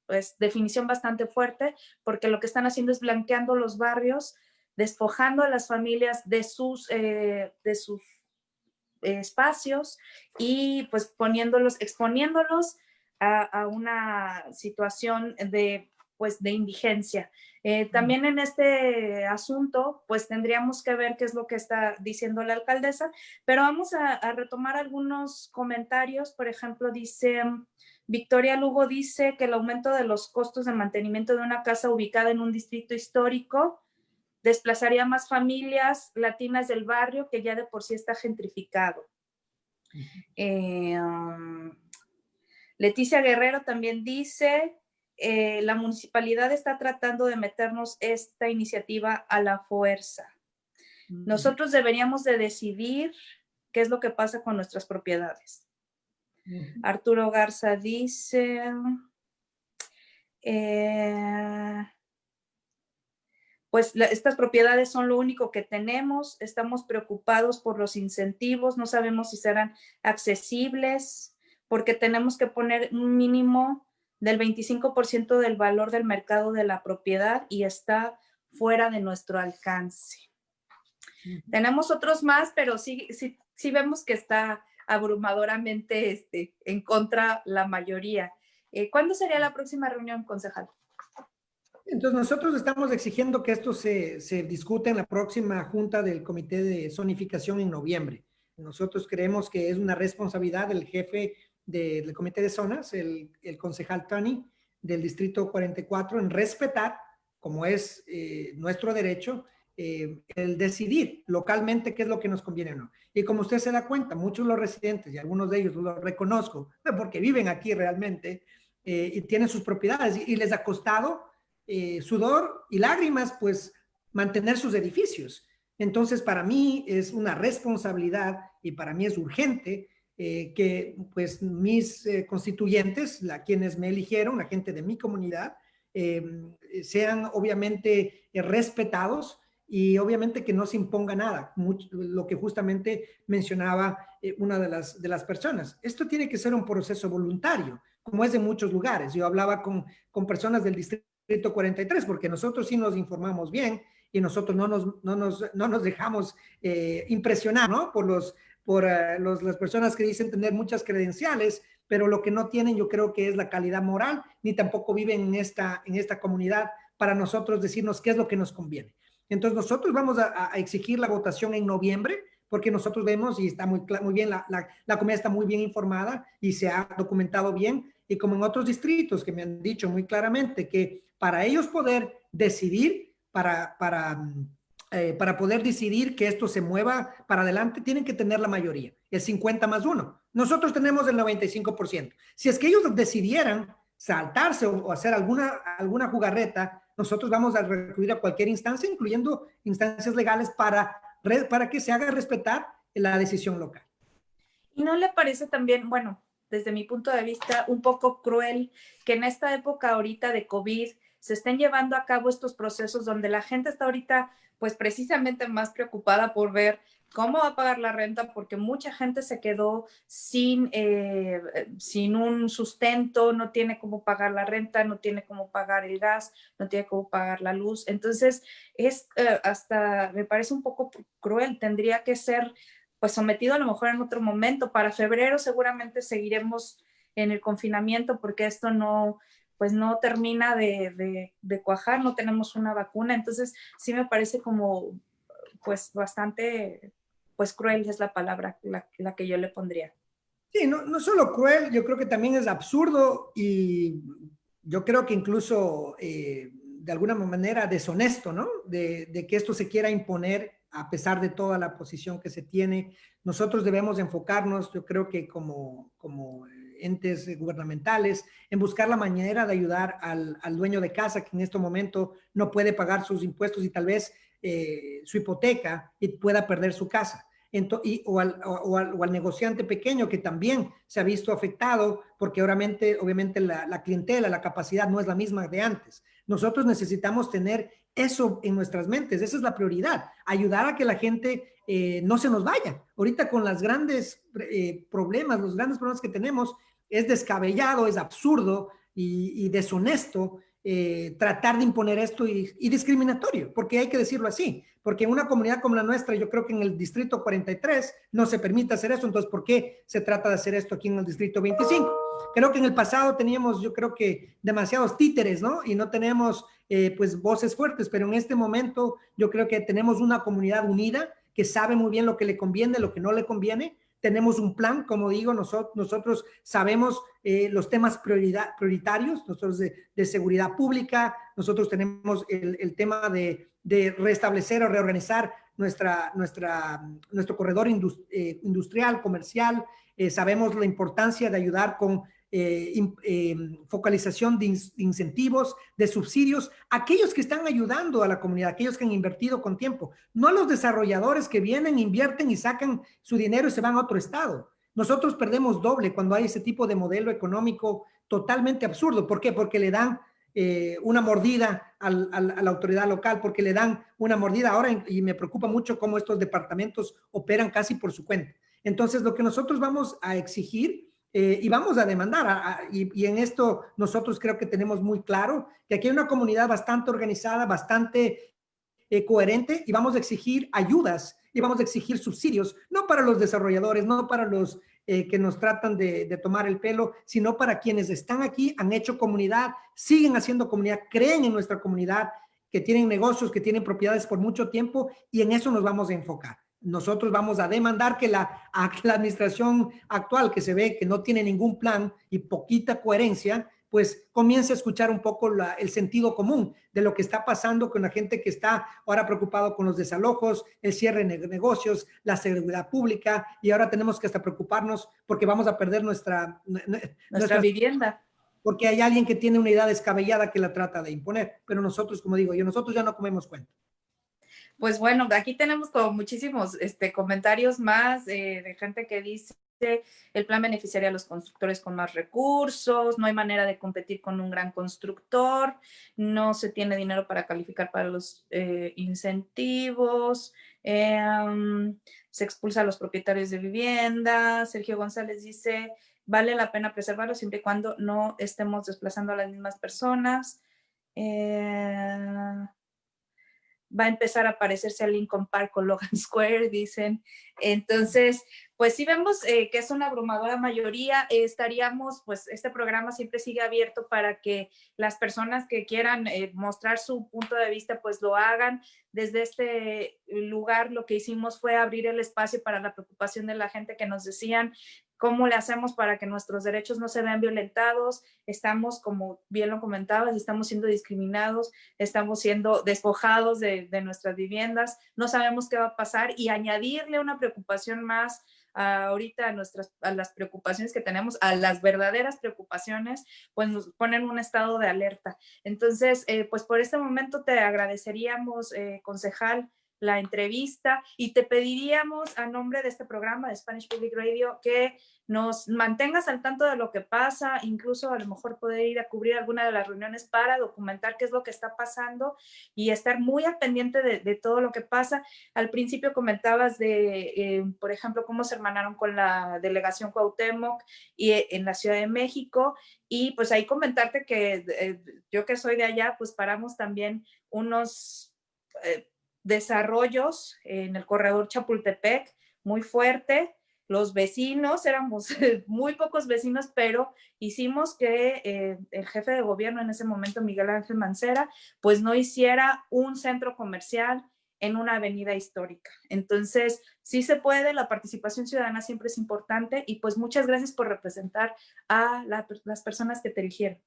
Speaker 1: pues, definición bastante fuerte, porque lo que están haciendo es blanqueando los barrios, despojando a las familias de sus espacios y pues exponiéndolos a una situación pues, de indigencia. También en este asunto, pues tendríamos que ver qué es lo que está diciendo la alcaldesa, pero vamos a retomar algunos comentarios. Por ejemplo, dice Victoria Lugo, dice que el aumento de los costos de mantenimiento de una casa ubicada en un distrito histórico desplazaría más familias latinas del barrio que ya de por sí está gentrificado. Leticia Guerrero también dice, la municipalidad está tratando de meternos esta iniciativa a la fuerza. Nosotros deberíamos de decidir qué es lo que pasa con nuestras propiedades. Arturo Garza dice, pues estas propiedades son lo único que tenemos, estamos preocupados por los incentivos, no sabemos si serán accesibles, porque tenemos que poner un mínimo del 25% del valor del mercado de la propiedad y está fuera de nuestro alcance. Tenemos otros más, pero sí vemos que está abrumadoramente en contra la mayoría. ¿Cuándo sería la próxima reunión, concejal?
Speaker 2: Entonces, nosotros estamos exigiendo que esto se discute en la próxima junta del Comité de Zonificación en noviembre. Nosotros creemos que es una responsabilidad del jefe del Comité de Zonas, el concejal Tani, del Distrito 44, en respetar, como es nuestro derecho, el decidir localmente qué es lo que nos conviene o no. Y como usted se da cuenta, muchos de los residentes, y algunos de ellos los reconozco, porque viven aquí realmente, y tienen sus propiedades, y les ha costado sudor y lágrimas, pues, mantener sus edificios. Entonces, para mí es una responsabilidad y para mí es urgente que, pues, mis constituyentes, quienes me eligieron, la gente de mi comunidad, sean obviamente respetados y obviamente que no se imponga nada, lo que justamente mencionaba una de las personas. Esto tiene que ser un proceso voluntario, como es en muchos lugares. Yo hablaba con personas del distrito 43, porque nosotros sí nos informamos bien y nosotros no nos dejamos impresionar, ¿no? Por las personas que dicen tener muchas credenciales, pero lo que no tienen yo creo que es la calidad moral, ni tampoco viven en esta comunidad para nosotros decirnos qué es lo que nos conviene. Entonces nosotros vamos a exigir la votación en noviembre, porque nosotros vemos y está muy bien, la comunidad está muy bien informada y se ha documentado bien, y como en otros distritos que me han dicho muy claramente que para ellos poder decidir, para poder decidir que esto se mueva para adelante, tienen que tener la mayoría, el 50+1. Nosotros tenemos el 95%. Si es que ellos decidieran saltarse o hacer alguna jugarreta, nosotros vamos a recurrir a cualquier instancia, incluyendo instancias legales, para que se haga respetar la decisión local.
Speaker 1: ¿Y no le parece también, bueno, desde mi punto de vista, un poco cruel que en esta época ahorita de COVID se estén llevando a cabo estos procesos donde la gente está ahorita, pues precisamente más preocupada por ver cómo va a pagar la renta, porque mucha gente se quedó sin un sustento, no tiene cómo pagar la renta, no tiene cómo pagar el gas, no tiene cómo pagar la luz? Entonces, hasta me parece un poco cruel. Tendría que ser pues sometido a lo mejor en otro momento. Para febrero seguramente seguiremos en el confinamiento porque esto no termina de cuajar, no tenemos una vacuna. Entonces sí me parece como pues bastante, pues cruel es la palabra la que yo le pondría.
Speaker 2: Sí, no solo cruel, yo creo que también es absurdo y yo creo que incluso de alguna manera deshonesto, ¿no? De que esto se quiera imponer a pesar de toda la posición que se tiene. Nosotros debemos enfocarnos, yo creo que como entes gubernamentales, en buscar la manera de ayudar al dueño de casa que en este momento no puede pagar sus impuestos y tal vez su hipoteca y pueda perder su casa. O al negociante pequeño que también se ha visto afectado porque obviamente la clientela, la capacidad no es la misma de antes. Nosotros necesitamos tener eso en nuestras mentes, esa es la prioridad, ayudar a que la gente no se nos vaya. Ahorita con los grandes problemas que tenemos, es descabellado, es absurdo y deshonesto tratar de imponer esto y discriminatorio, porque hay que decirlo así, porque en una comunidad como la nuestra, yo creo que en el distrito 43 no se permite hacer eso, entonces ¿por qué se trata de hacer esto aquí en el distrito 25? Creo que en el pasado teníamos, yo creo que demasiados títeres, ¿no? Y no tenemos pues voces fuertes, pero en este momento yo creo que tenemos una comunidad unida que sabe muy bien lo que le conviene, lo que no le conviene. Tenemos un plan, como digo, nosotros sabemos los temas prioritarios, nosotros de seguridad pública, nosotros tenemos el tema de restablecer o reorganizar nuestro corredor industrial, comercial, sabemos la importancia de ayudar con focalización de incentivos, de subsidios, aquellos que están ayudando a la comunidad, aquellos que han invertido con tiempo, no a los desarrolladores que vienen, invierten y sacan su dinero y se van a otro estado. Nosotros perdemos doble cuando hay ese tipo de modelo económico totalmente absurdo. ¿Por qué? Porque le dan una mordida a la autoridad local, porque le dan una mordida ahora y me preocupa mucho cómo estos departamentos operan casi por su cuenta. Entonces, lo que nosotros vamos a exigir y vamos a demandar, y en esto nosotros creo que tenemos muy claro que aquí hay una comunidad bastante organizada, bastante coherente, y vamos a exigir ayudas y vamos a exigir subsidios, no para los desarrolladores, no para los que nos tratan de tomar el pelo, sino para quienes están aquí, han hecho comunidad, siguen haciendo comunidad, creen en nuestra comunidad, que tienen negocios, que tienen propiedades por mucho tiempo, y en eso nos vamos a enfocar. Nosotros vamos a demandar que la administración actual, que se ve que no tiene ningún plan y poquita coherencia, pues comience a escuchar un poco el sentido común de lo que está pasando con la gente que está ahora preocupado con los desalojos, el cierre de negocios, la seguridad pública, y ahora tenemos que hasta preocuparnos porque vamos a perder nuestra
Speaker 1: vivienda.
Speaker 2: Porque hay alguien que tiene una idea descabellada que la trata de imponer. Pero nosotros, como digo yo, nosotros ya no comemos cuenta.
Speaker 1: Pues bueno, aquí tenemos como muchísimos comentarios más de gente que dice el plan beneficiaría a los constructores con más recursos, no hay manera de competir con un gran constructor, no se tiene dinero para calificar para los incentivos, se expulsa a los propietarios de vivienda. Sergio González dice, vale la pena preservarlo siempre y cuando no estemos desplazando a las mismas personas. Va a empezar a parecerse a Lincoln Park o Logan Square, dicen. Entonces, pues sí vemos que es una abrumadora mayoría. Estaríamos, pues este programa siempre sigue abierto para que las personas que quieran mostrar su punto de vista, pues lo hagan. Desde este lugar lo que hicimos fue abrir el espacio para la preocupación de la gente que nos decían, ¿cómo le hacemos para que nuestros derechos no se vean violentados? Estamos, como bien lo comentabas, estamos siendo discriminados, estamos siendo despojados de nuestras viviendas, no sabemos qué va a pasar, y añadirle una preocupación más ahorita a las preocupaciones que tenemos, a las verdaderas preocupaciones, pues nos ponen un estado de alerta. Entonces, pues por este momento te agradeceríamos, concejal, la entrevista, y te pediríamos a nombre de este programa de Spanish Public Radio que nos mantengas al tanto de lo que pasa, incluso a lo mejor poder ir a cubrir alguna de las reuniones para documentar qué es lo que está pasando y estar muy al pendiente de todo lo que pasa. Al principio comentabas de, por ejemplo, cómo se hermanaron con la delegación Cuauhtémoc y en la Ciudad de México, y pues ahí comentarte que yo que soy de allá, pues paramos también unos desarrollos en el corredor Chapultepec muy fuerte. Los vecinos, éramos muy pocos vecinos, pero hicimos que el jefe de gobierno en ese momento, Miguel Ángel Mancera, pues no hiciera un centro comercial en una avenida histórica. Entonces, sí se puede, la participación ciudadana siempre es importante y pues muchas gracias por representar a las personas que te eligieron.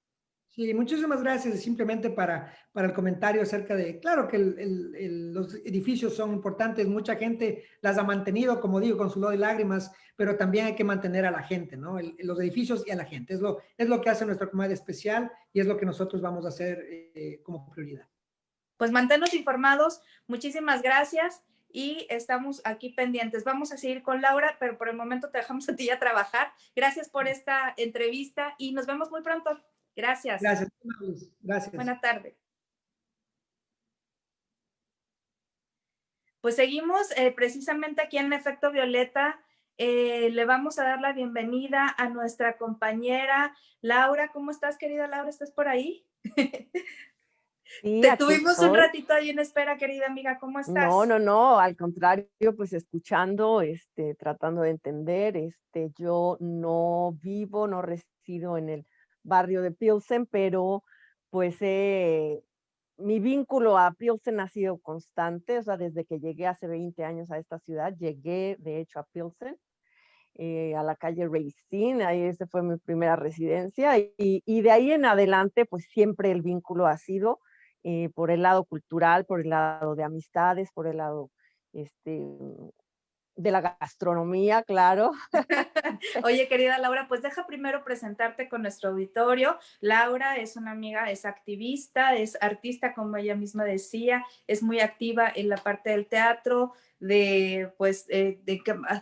Speaker 2: Sí, muchísimas gracias. Simplemente para el comentario acerca de, claro que los edificios son importantes, mucha gente las ha mantenido, como digo, con sudor y lágrimas, pero también hay que mantener a la gente, ¿no? Los edificios y a la gente. Es lo que hace nuestra comunidad especial y es lo que nosotros vamos a hacer como prioridad.
Speaker 1: Pues manténnos informados. Muchísimas gracias y estamos aquí pendientes. Vamos a seguir con Laura, pero por el momento te dejamos a ti a trabajar. Gracias por esta entrevista y nos vemos muy pronto. Gracias.
Speaker 2: Gracias. Gracias.
Speaker 1: Buena tarde. Pues seguimos precisamente aquí en Efecto Violeta. Le vamos a dar la bienvenida a nuestra compañera Laura. ¿Cómo estás, querida Laura? ¿Estás por ahí?
Speaker 3: Sí,
Speaker 1: Te
Speaker 3: aquí
Speaker 1: tuvimos un
Speaker 3: estoy.
Speaker 1: ratito ahí en espera, querida amiga. ¿Cómo
Speaker 3: No,
Speaker 1: estás?
Speaker 3: no, no, al contrario, pues escuchando, tratando de entender, yo no vivo, no resido en el barrio de Pilsen, pero pues mi vínculo a Pilsen ha sido constante, o sea, desde que llegué hace 20 años a esta ciudad, llegué de hecho a Pilsen, a la calle Racine, ahí esa fue mi primera residencia, y de ahí en adelante, pues siempre el vínculo ha sido por el lado cultural, por el lado de amistades, por el lado este, de la gastronomía, claro.
Speaker 1: Oye, querida Laura, pues deja primero presentarte con nuestro auditorio. Laura es una amiga, es activista, es artista, como ella misma decía, es muy activa en la parte del teatro,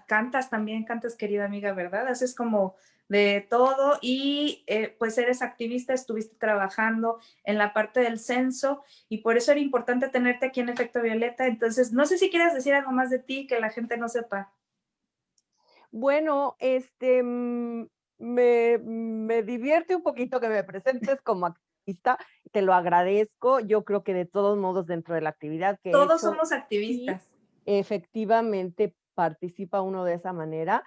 Speaker 1: cantas también, cantas, querida amiga, ¿verdad? Haces como de todo y pues eres activista, estuviste trabajando en la parte del censo y por eso era importante tenerte aquí en Efecto Violeta. Entonces, no sé si quieres decir algo más de ti que la gente no sepa.
Speaker 3: Bueno, me divierte un poquito que me presentes como activista, te lo agradezco. Yo creo que de todos modos dentro de la actividad que he
Speaker 1: Todos
Speaker 3: hecho,
Speaker 1: somos
Speaker 3: sí,
Speaker 1: activistas.
Speaker 3: efectivamente participa uno de esa manera.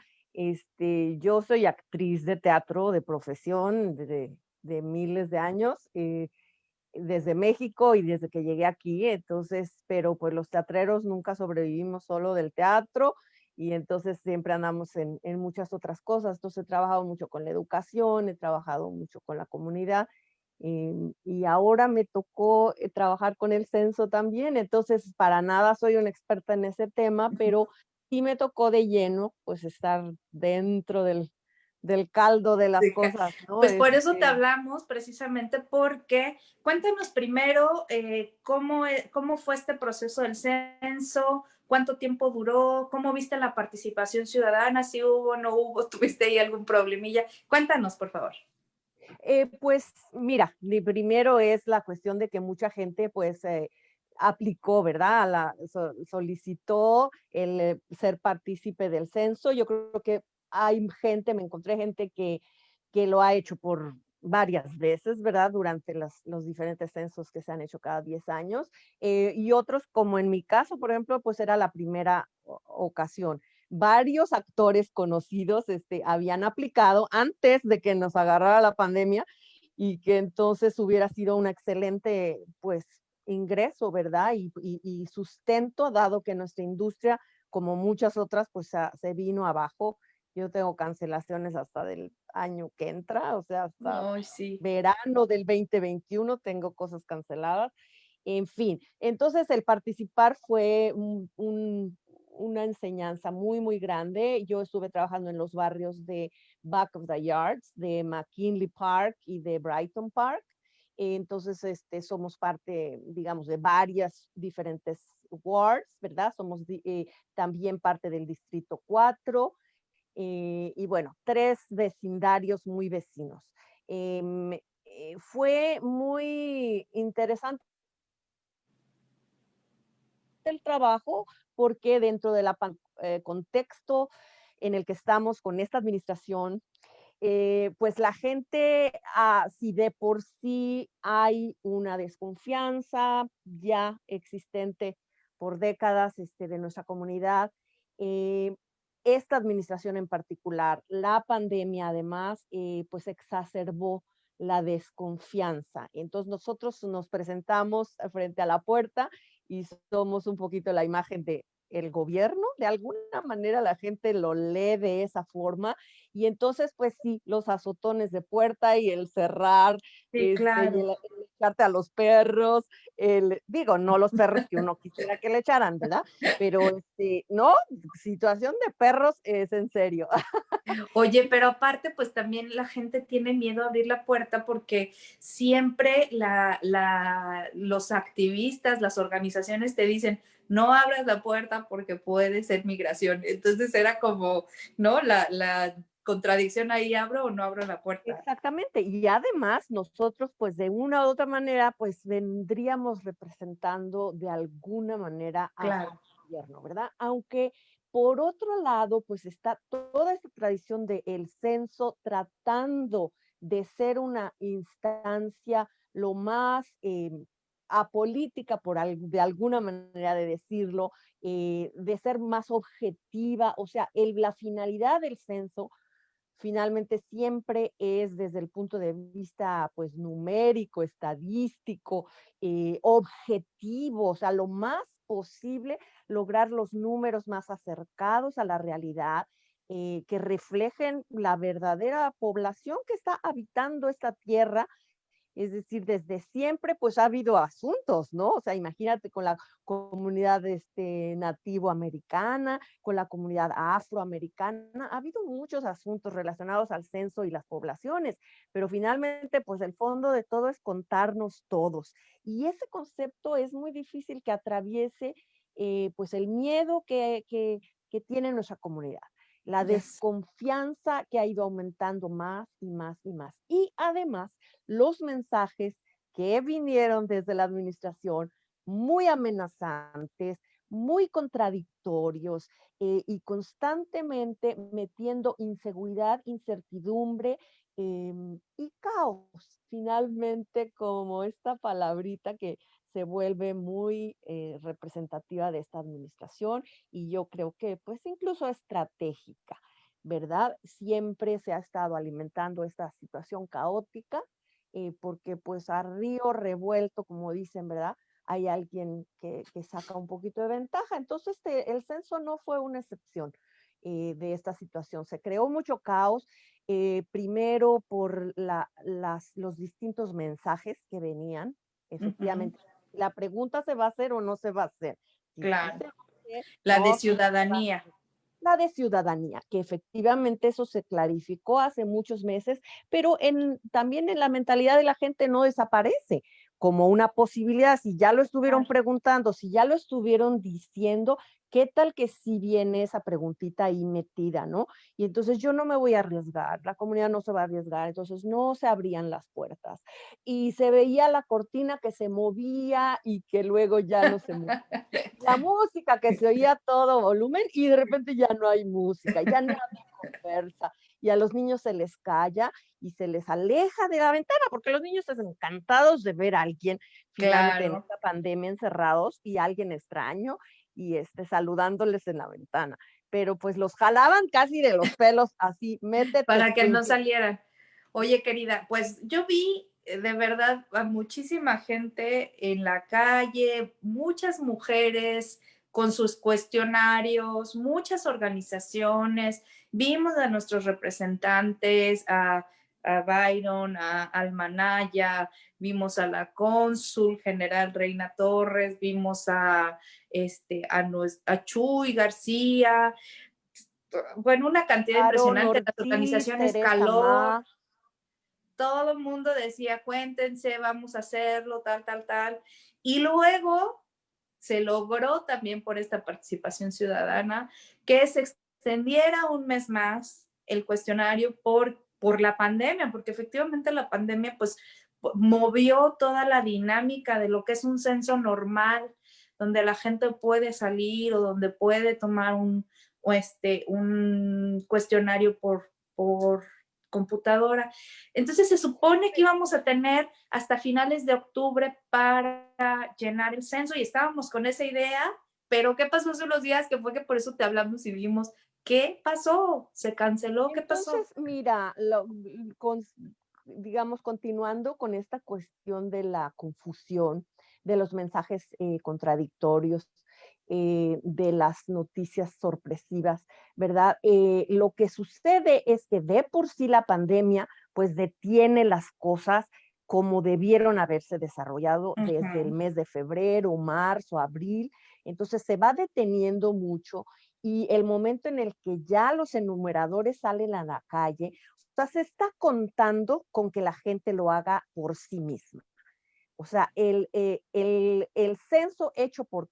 Speaker 3: Yo soy actriz de teatro de profesión de miles de años, desde México y desde que llegué aquí, entonces, pero pues los teatreros nunca sobrevivimos solo del teatro y entonces siempre andamos en muchas otras cosas. Entonces he trabajado mucho con la educación, he trabajado mucho con la comunidad y ahora me tocó trabajar con el censo también, entonces para nada soy una experta en ese tema, pero sí me tocó de lleno pues estar dentro del caldo de las cosas, ¿no?
Speaker 1: Pues por eso te hablamos, precisamente porque cuéntanos primero cómo fue este proceso del censo, cuánto tiempo duró, cómo viste la participación ciudadana, si hubo, no hubo, tuviste ahí algún problemilla. Cuéntanos, por favor.
Speaker 3: Pues mira, primero es la cuestión de que mucha gente pues aplicó, ¿verdad? Solicitó el ser partícipe del censo. Yo creo que hay gente, me encontré gente que lo ha hecho por varias veces, ¿verdad? Durante los diferentes censos que se han hecho cada 10 años. Y otros, como en mi caso, por ejemplo, pues era la primera ocasión. Varios actores conocidos habían aplicado antes de que nos agarrara la pandemia y que entonces hubiera sido un excelente, pues, ingreso, ¿verdad? Y sustento, dado que nuestra industria, como muchas otras, pues se vino abajo. Yo tengo cancelaciones hasta del año que entra, o sea, hasta
Speaker 1: Ay, sí.
Speaker 3: verano del 2021 tengo cosas canceladas. En fin, entonces el participar fue una enseñanza muy, muy grande. Yo estuve trabajando en los barrios de Back of the Yards, de McKinley Park y de Brighton Park. Entonces, somos parte, digamos, de varias diferentes wards, ¿verdad? Somos también parte del Distrito 4 y bueno, 3 vecindarios muy vecinos. Fue muy interesante el trabajo porque dentro del contexto en el que estamos con esta administración, pues la gente, si de por sí hay una desconfianza ya existente por décadas de nuestra comunidad, eh, esta administración en particular, la pandemia además, pues exacerbó la desconfianza. Entonces nosotros nos presentamos frente a la puerta y somos un poquito la imagen de el gobierno, de alguna manera la gente lo lee de esa forma, y entonces pues sí, los azotones de puerta y el cerrar,
Speaker 1: Sí,
Speaker 3: y
Speaker 1: claro.
Speaker 3: el echarte a los perros, digo, no los perros que uno quisiera que le echaran, ¿verdad? Pero no, situación de perros es en serio.
Speaker 1: Oye, pero aparte, pues también la gente tiene miedo a abrir la puerta porque siempre los activistas, las organizaciones te dicen, no abras la puerta porque puede ser migración. Entonces era como, ¿no? La contradicción ahí, ¿abro o no abro la puerta?
Speaker 3: Exactamente, y además nosotros pues de una u otra manera pues vendríamos representando de alguna manera al
Speaker 1: Claro,
Speaker 3: gobierno, ¿verdad? Aunque por otro lado pues está toda esta tradición del censo tratando de ser una instancia lo más apolítica de alguna manera de decirlo, de ser más objetiva, o sea, la finalidad del censo finalmente siempre es desde el punto de vista pues numérico, estadístico, objetivo, o sea, lo más posible lograr los números más acercados a la realidad, que reflejen la verdadera población que está habitando esta tierra. Es decir, desde siempre, pues ha habido asuntos, ¿no? O sea, imagínate con la comunidad nativo americana, con la comunidad afroamericana, ha habido muchos asuntos relacionados al censo y las poblaciones, pero finalmente, pues el fondo de todo es contarnos todos. Y ese concepto es muy difícil que atraviese, pues el miedo que tiene nuestra comunidad, la
Speaker 1: ya sé.
Speaker 3: desconfianza que ha ido aumentando más y más y más. Y además, los mensajes que vinieron desde la administración muy amenazantes, muy contradictorios, y constantemente metiendo inseguridad, incertidumbre, y caos. Finalmente, como esta palabrita que se vuelve muy representativa de esta administración y yo creo que pues incluso estratégica, ¿verdad? Siempre se ha estado alimentando esta situación caótica, porque pues a río revuelto, como dicen, ¿verdad? Hay alguien que saca un poquito de ventaja. Entonces, el censo no fue una excepción de esta situación. Se creó mucho caos, primero por los distintos mensajes que venían.
Speaker 1: Ujú,
Speaker 3: Efectivamente, la pregunta se va a hacer o no se va a hacer. Si sí
Speaker 1: claro.
Speaker 3: se va a hacer,
Speaker 1: La de
Speaker 3: no se va a
Speaker 1: ciudadanía.
Speaker 3: hacer. La de ciudadanía, que efectivamente eso se clarificó hace muchos meses, pero también en la mentalidad de la gente no desaparece como una posibilidad. Si ya lo estuvieron
Speaker 1: Claro.
Speaker 3: preguntando, si ya lo estuvieron diciendo, ¿qué tal que si viene esa preguntita ahí metida, no? Y entonces yo no me voy a arriesgar, la comunidad no se va a arriesgar, entonces no se abrían las puertas. Y se veía la cortina que se movía y que luego ya no se movía. La música que se oía a todo volumen y de repente ya no hay música, ya nadie conversa y a los niños se les calla y se les aleja de la ventana, porque los niños están encantados de ver a alguien finalmente en
Speaker 1: Claro.
Speaker 3: esta pandemia encerrados y alguien extraño y saludándoles en la ventana. Pero pues los jalaban casi de los pelos, así, métete,
Speaker 1: Para que no
Speaker 3: Escuincle.
Speaker 1: salieran. Oye, querida, pues yo vi de verdad a muchísima gente en la calle, muchas mujeres con sus cuestionarios, muchas organizaciones, vimos a nuestros representantes, a Byron, a Almanaya, vimos a la cónsul general Reina Torres, vimos a Chuy García, bueno, una cantidad
Speaker 3: Aaron
Speaker 1: impresionante, las
Speaker 3: Ortiz,
Speaker 1: organizaciones
Speaker 3: Teresa
Speaker 1: Calor,
Speaker 3: Ma.
Speaker 1: todo el mundo decía, cuéntense, vamos a hacerlo, tal, tal, tal. Y luego se logró también por esta participación ciudadana que se extendiera un mes más el cuestionario por la pandemia, porque efectivamente la pandemia pues movió toda la dinámica de lo que es un censo normal, donde la gente puede salir o donde puede tomar un cuestionario por computadora. Entonces se supone que íbamos a tener hasta finales de octubre para llenar el censo y estábamos con esa idea, pero ¿qué pasó hace unos días? Que fue que por eso te hablamos y vimos, ¿qué pasó? ¿Se canceló? ¿Qué pasó?
Speaker 3: Entonces, mira, digamos, continuando con esta cuestión de la confusión, de los mensajes contradictorios, de las noticias sorpresivas, ¿verdad? Lo que sucede es que de por sí la pandemia pues detiene las cosas como debieron haberse desarrollado desde el mes de febrero, marzo, abril. Entonces se va deteniendo mucho y el momento en el que ya los enumeradores salen a la calle, o sea, se está contando con que la gente lo haga por sí misma. O sea, el censo hecho por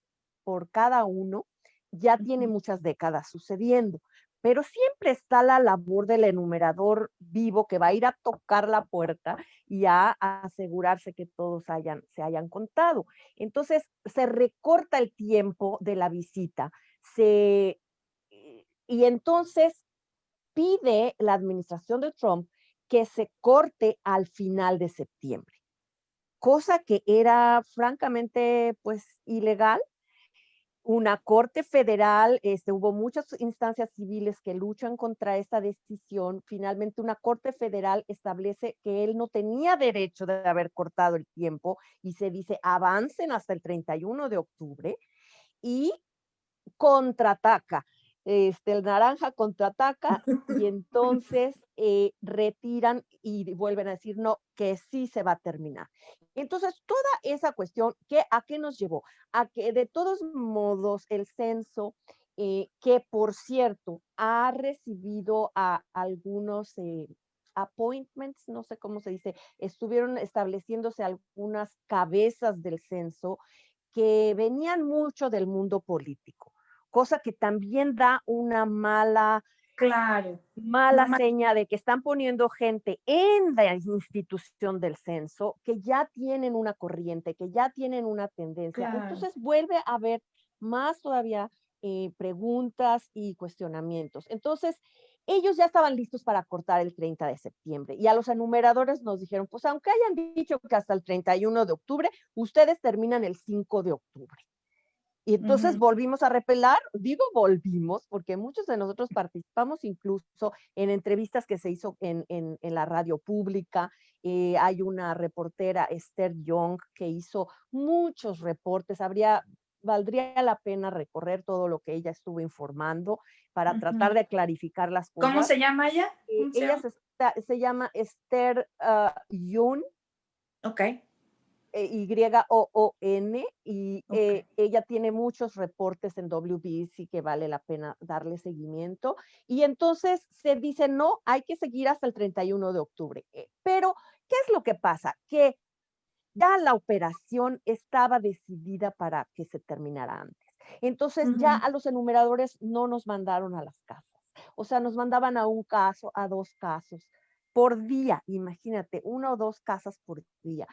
Speaker 3: cada uno ya tiene muchas décadas sucediendo, pero siempre está la labor del enumerador vivo que va a ir a tocar la puerta y a asegurarse que todos se hayan contado. Entonces, se recorta el tiempo de la visita, y entonces pide la administración de Trump que se corte al final de septiembre, cosa que era francamente pues ilegal. Una corte federal, hubo muchas instancias civiles que luchan contra esta decisión. Finalmente, una corte federal establece que él no tenía derecho de haber cortado el tiempo y se dice avancen hasta el 31 de octubre y contraataca. El naranja contraataca y entonces retiran y vuelven a decir no, que sí se va a terminar. Entonces, toda esa cuestión, ¿a qué nos llevó? A que de todos modos el censo, que por cierto ha recibido a algunos appointments, no sé cómo se dice, estuvieron estableciéndose algunas cabezas del censo que venían mucho del mundo político, cosa que también da una mala
Speaker 1: Claro.
Speaker 3: seña de que están poniendo gente en la institución del censo que ya tienen una corriente, que ya tienen una tendencia.
Speaker 1: Claro.
Speaker 3: Entonces vuelve a haber más todavía preguntas y cuestionamientos. Entonces, ellos ya estaban listos para cortar el 30 de septiembre y a los enumeradores nos dijeron, pues aunque hayan dicho que hasta el 31 de octubre, ustedes terminan el 5 de octubre. Y entonces volvimos a repelar, digo volvimos, porque muchos de nosotros participamos incluso en entrevistas que se hizo en la radio pública. Hay una reportera, Esther Young, que hizo muchos reportes. Valdría la pena recorrer todo lo que ella estuvo informando para tratar de clarificar las cosas.
Speaker 1: ¿Cómo se llama ella?
Speaker 3: Ella se llama Esther Young.
Speaker 1: Ok.
Speaker 3: Yoon, y
Speaker 1: Okay.
Speaker 3: ella tiene muchos reportes en WBC que vale la pena darle seguimiento. Y entonces se dice, no, hay que seguir hasta el 31 de octubre. Pero, ¿qué es lo que pasa? Que ya la operación estaba decidida para que se terminara antes. Entonces ya a los enumeradores no nos mandaron a las casas. O sea, nos mandaban a un caso, a dos casos por día, imagínate, 1 o 2 casas por día.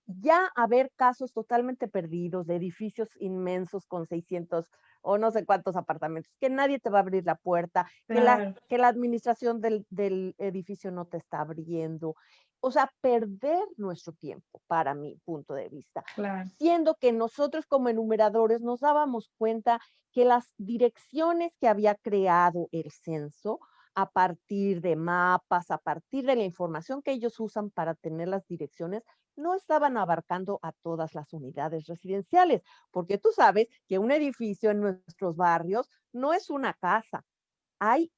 Speaker 3: Ya haber casos totalmente perdidos de edificios inmensos con 600 o no sé cuántos apartamentos, que nadie te va a abrir la puerta,
Speaker 1: Claro.
Speaker 3: que la administración del edificio no te está abriendo. O sea, perder nuestro tiempo, para mi punto de vista.
Speaker 1: Claro.
Speaker 3: Siendo que nosotros como enumeradores nos dábamos cuenta que las direcciones que había creado el censo, a partir de mapas, a partir de la información que ellos usan para tener las direcciones, no estaban abarcando a todas las unidades residenciales, porque tú sabes que un edificio en nuestros barrios no es una casa. Hay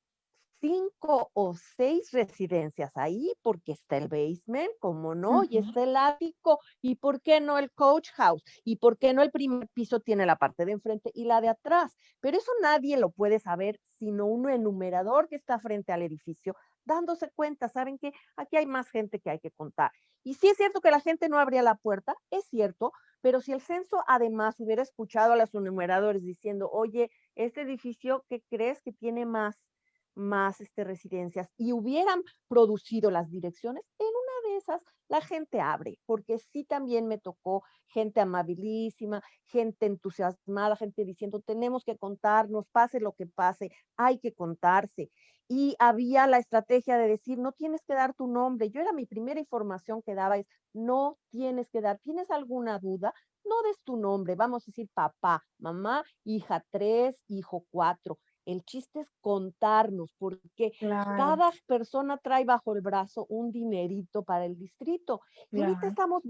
Speaker 3: 5 o 6 residencias ahí, porque está el basement, ¿cómo no? Y está el ático, ¿y por qué no el coach house? ¿Y por qué no el primer piso tiene la parte de enfrente y la de atrás? Pero eso nadie lo puede saber, sino un enumerador que está frente al edificio, dándose cuenta, ¿saben qué? Aquí hay más gente que hay que contar. Y sí es cierto que la gente no abría la puerta, es cierto, pero si el censo además hubiera escuchado a los enumeradores diciendo, oye, este edificio, ¿qué crees que tiene más residencias y hubieran producido las direcciones, en una de esas la gente abre, porque sí también me tocó gente amabilísima, gente entusiasmada, gente diciendo tenemos que contarnos, pase lo que pase, hay que contarse. Y había la estrategia de decir, no tienes que dar tu nombre. Yo era mi primera información que daba es, no tienes que dar, ¿tienes alguna duda? No des tu nombre, vamos a decir papá, mamá, hija 3, hijo 4. El chiste es contarnos, porque
Speaker 1: Claro.
Speaker 3: cada persona trae bajo el brazo un dinerito para el distrito. Y ahorita
Speaker 1: Claro.
Speaker 3: estamos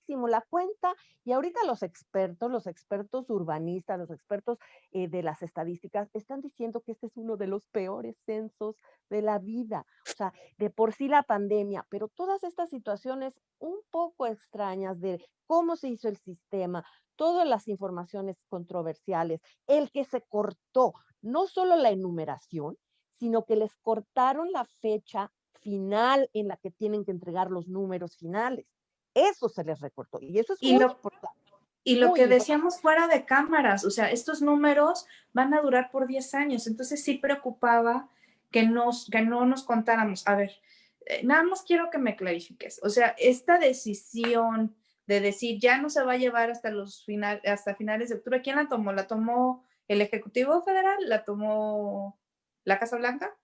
Speaker 3: clarísimo la cuenta, y ahorita los expertos urbanistas, los expertos de las estadísticas están diciendo que este es uno de los peores censos de la vida. O sea, de por sí la pandemia, pero todas estas situaciones un poco extrañas de cómo se hizo el sistema, todas las informaciones controversiales, el que se cortó, no solo la enumeración, sino que les cortaron la fecha final en la que tienen que entregar los números finales. Eso se les recortó y eso es
Speaker 1: Y
Speaker 3: muy
Speaker 1: lo,
Speaker 3: importante.
Speaker 1: y lo
Speaker 3: Muy
Speaker 1: que
Speaker 3: importante.
Speaker 1: decíamos fuera de cámaras, o sea, estos números van a durar por 10 años, entonces sí preocupaba que no nos contáramos. A ver, nada más quiero que me clarifiques, o sea, esta decisión de decir ya no se va a llevar hasta finales de octubre, ¿quién la tomó? ¿La tomó el Ejecutivo Federal? ¿La tomó la Casa Blanca?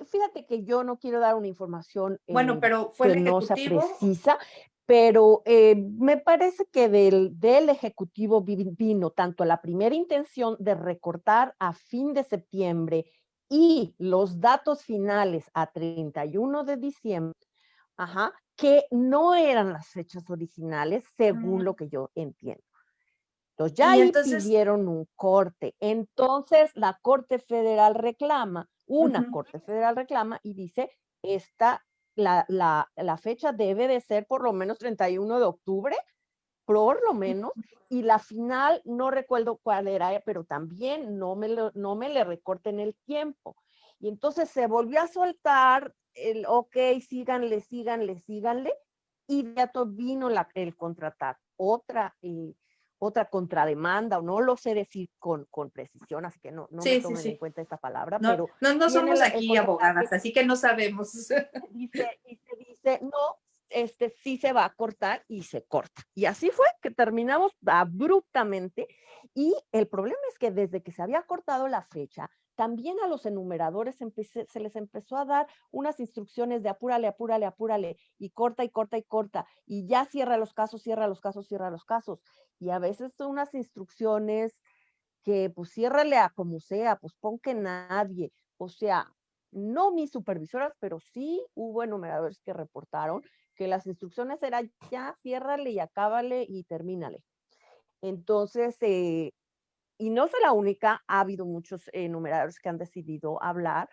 Speaker 3: Fíjate que yo no quiero dar una información
Speaker 1: Bueno, pero fue
Speaker 3: que
Speaker 1: el
Speaker 3: no sea
Speaker 1: Ejecutivo.
Speaker 3: precisa, pero me parece que del Ejecutivo vino tanto la primera intención de recortar a fin de septiembre y los datos finales a 31 de diciembre, que no eran las fechas originales, según lo que yo entiendo. Entonces ya
Speaker 1: Y
Speaker 3: ahí
Speaker 1: entonces,
Speaker 3: pidieron un corte. Entonces la Corte Federal reclama, Corte Federal reclama y dice, la fecha debe de ser por lo menos 31 de octubre, por lo menos, y la final no recuerdo cuál era, pero también no me le recorten el tiempo. Y entonces se volvió a soltar el, ok, síganle, y de todo vino el contraataque. Otra contrademanda, o no lo sé decir con precisión, así que no me
Speaker 1: sí, sí,
Speaker 3: tomen en
Speaker 1: sí.
Speaker 3: cuenta esta palabra,
Speaker 1: No,
Speaker 3: pero
Speaker 1: no
Speaker 3: viene
Speaker 1: somos
Speaker 3: el
Speaker 1: aquí
Speaker 3: contraataque,
Speaker 1: abogadas, así que no sabemos.
Speaker 3: dice, no, sí se va a cortar y se corta. Y así fue que terminamos abruptamente. Y el problema es que desde que se había cortado la fecha, también a los enumeradores se les empezó a dar unas instrucciones de apúrale, apúrale, apúrale, y corta, y corta, y corta, y ya cierra los casos, cierra los casos, cierra los casos. Y a veces son unas instrucciones que pues ciérrale a como sea, pues pon que nadie, o sea, no mis supervisoras, pero sí hubo enumeradores que reportaron que las instrucciones eran ya, ciérrale y acábale y termínale. Entonces, y no soy la única, ha habido muchos enumeradores que han decidido hablar.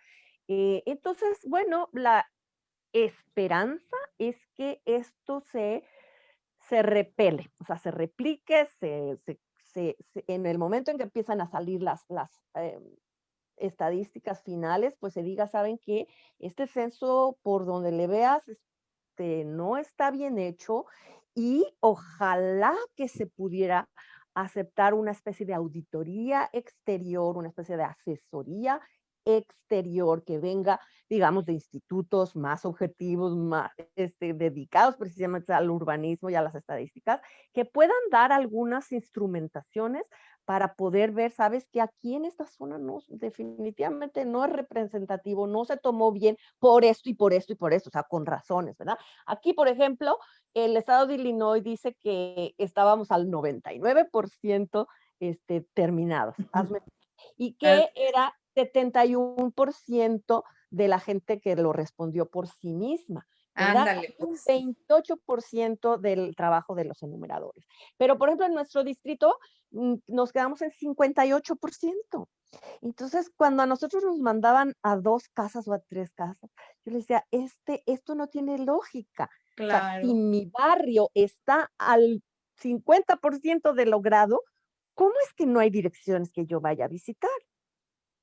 Speaker 3: Entonces, bueno, la esperanza es que esto se repele, o sea, se replique, en el momento en que empiezan a salir las estadísticas finales, pues se diga, ¿saben qué? Este censo, por donde le veas, no está bien hecho y ojalá que se pudiera aceptar una especie de auditoría exterior, una especie de asesoría exterior que venga, digamos, de institutos más objetivos, más dedicados precisamente al urbanismo y a las estadísticas, que puedan dar algunas instrumentaciones para poder ver, sabes que aquí en esta zona no, definitivamente no es representativo, no se tomó bien por esto y por esto y por esto, o sea, con razones, ¿verdad? Aquí, por ejemplo, el estado de Illinois dice que estábamos al 99% terminados. Y que era 71% de la gente que lo respondió por sí misma, ¿verdad?
Speaker 1: Ándale,
Speaker 3: Un
Speaker 1: pues.
Speaker 3: 28% del trabajo de los enumeradores. Pero, por ejemplo, en nuestro distrito nos quedamos en 58%. Entonces, cuando a nosotros nos mandaban a 2 casas o a 3 casas, yo les decía, esto no tiene lógica. O sea, si
Speaker 1: Claro,
Speaker 3: mi barrio está al 50% de logrado, ¿cómo es que no hay direcciones que yo vaya a visitar?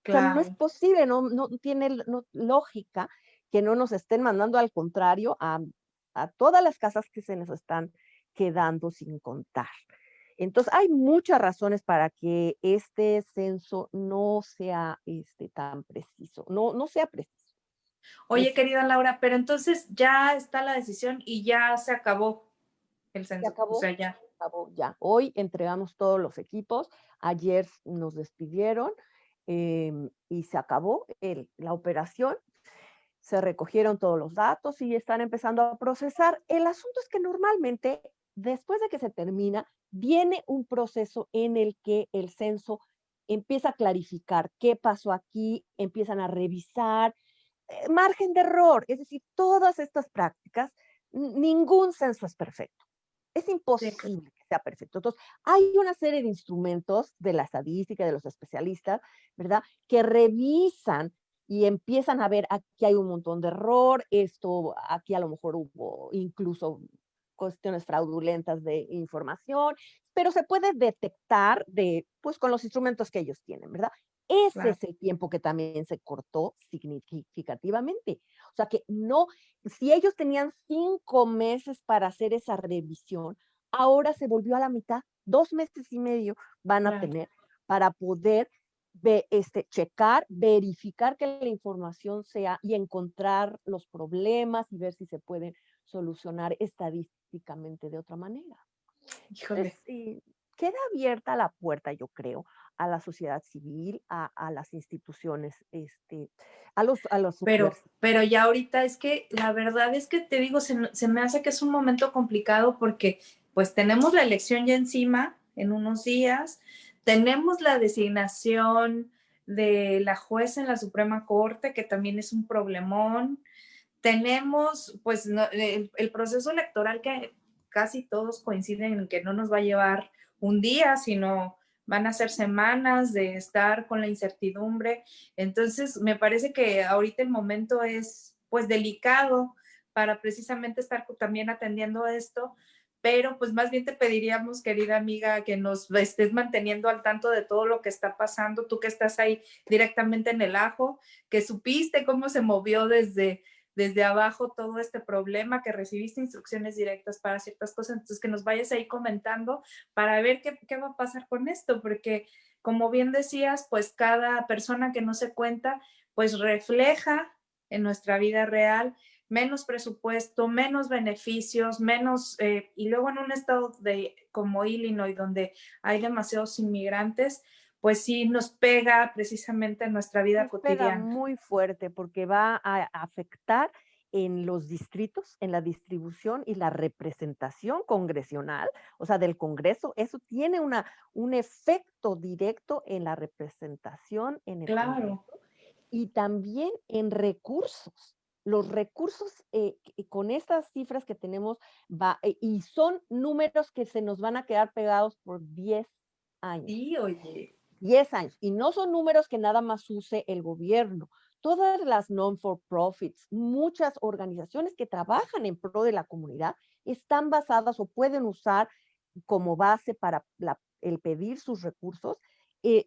Speaker 3: O sea, no es
Speaker 1: claro.
Speaker 3: posible, no tiene lógica que no nos estén mandando, al contrario, a todas las casas que se nos están quedando sin contar. Entonces, hay muchas razones para que este censo no sea tan preciso, no sea preciso.
Speaker 1: Oye, querida Laura, pero entonces ya está la decisión y ya se acabó el
Speaker 3: Se
Speaker 1: censo. O
Speaker 3: acabó,
Speaker 1: sea, ya.
Speaker 3: ya. Hoy entregamos todos los equipos, ayer nos despidieron y se acabó la operación. Se recogieron todos los datos y están empezando a procesar. El asunto es que normalmente, después de que se termina, viene un proceso en el que el censo empieza a clarificar qué pasó aquí, empiezan a revisar, margen de error, es decir, todas estas prácticas ningún censo es perfecto. Es
Speaker 1: Sí.
Speaker 3: imposible que sea perfecto. Entonces, hay una serie de instrumentos de la estadística, de los especialistas, ¿verdad? Que revisan y empiezan a ver, aquí hay un montón de error, esto, aquí a lo mejor hubo incluso cuestiones fraudulentas de información, pero se puede detectar pues con los instrumentos que ellos tienen, ¿verdad? Ese
Speaker 1: Claro.
Speaker 3: es el tiempo que también se cortó significativamente. O sea que no, si ellos tenían 5 meses para hacer esa revisión, ahora se volvió a la mitad, 2 meses y medio van a
Speaker 1: Claro.
Speaker 3: tener para poder checar, verificar que la información sea y encontrar los problemas y ver si se pueden solucionar estadísticamente de otra manera.
Speaker 1: Híjole.
Speaker 3: Entonces, queda abierta la puerta, yo creo, a la sociedad civil, a las instituciones, a los universidades.
Speaker 1: Pero ya ahorita es que la verdad es que te digo, se me hace que es un momento complicado porque pues tenemos la elección ya encima en unos días, tenemos la designación de la jueza en la Suprema Corte, que también es un problemón, tenemos pues el proceso electoral que casi todos coinciden en que no nos va a llevar un día, sino van a ser semanas de estar con la incertidumbre. Entonces, me parece que ahorita el momento es pues delicado para precisamente estar también atendiendo esto, pero pues más bien te pediríamos, querida amiga, que nos estés manteniendo al tanto de todo lo que está pasando, tú que estás ahí directamente en el ajo, que supiste cómo se movió desde abajo todo este problema, que recibiste instrucciones directas para ciertas cosas, entonces que nos vayas ahí comentando para ver qué va a pasar con esto, porque como bien decías, pues cada persona que no se cuenta, pues refleja en nuestra vida real menos presupuesto, menos beneficios, menos, y luego en un estado como Illinois, donde hay demasiados inmigrantes, pues sí nos pega precisamente en nuestra vida
Speaker 3: Nos pega
Speaker 1: cotidiana.
Speaker 3: muy fuerte porque va a afectar en los distritos, en la distribución y la representación congresional, o sea, del Congreso. Eso tiene un efecto directo en la representación en el
Speaker 1: Claro.
Speaker 3: Congreso y también en recursos. Los recursos, con estas cifras que tenemos, y son números que se nos van a quedar pegados por 10 años.
Speaker 1: Sí, oye.
Speaker 3: 10 años. Y no son números que nada más use el gobierno. Todas las non-for-profits, muchas organizaciones que trabajan en pro de la comunidad, están basadas o pueden usar como base para el pedir sus recursos,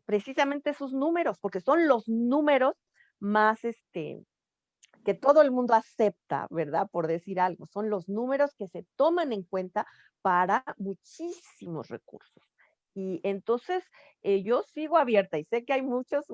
Speaker 3: precisamente esos números, porque son los números más que todo el mundo acepta, ¿verdad? Por decir algo, son los números que se toman en cuenta para muchísimos recursos. Y entonces yo sigo abierta y sé que hay muchos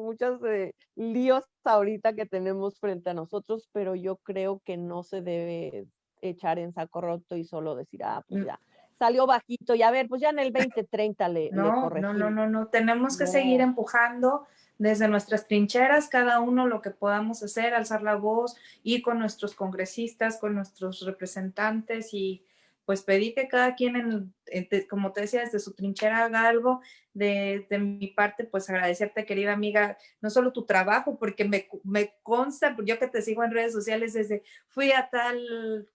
Speaker 3: líos ahorita que tenemos frente a nosotros, pero yo creo que no se debe echar en saco roto y solo decir, pues ya, salió bajito y a ver, pues ya en el 2030 le corregimos.
Speaker 1: No. Tenemos que seguir
Speaker 3: No.
Speaker 1: empujando desde nuestras trincheras, cada uno lo que podamos hacer, alzar la voz, ir con nuestros congresistas, con nuestros representantes y pues pedir que cada quien, como te decía, desde su trinchera haga algo. De mi parte, pues agradecerte, querida amiga, no solo tu trabajo, porque me consta, yo que te sigo en redes sociales desde fui a tal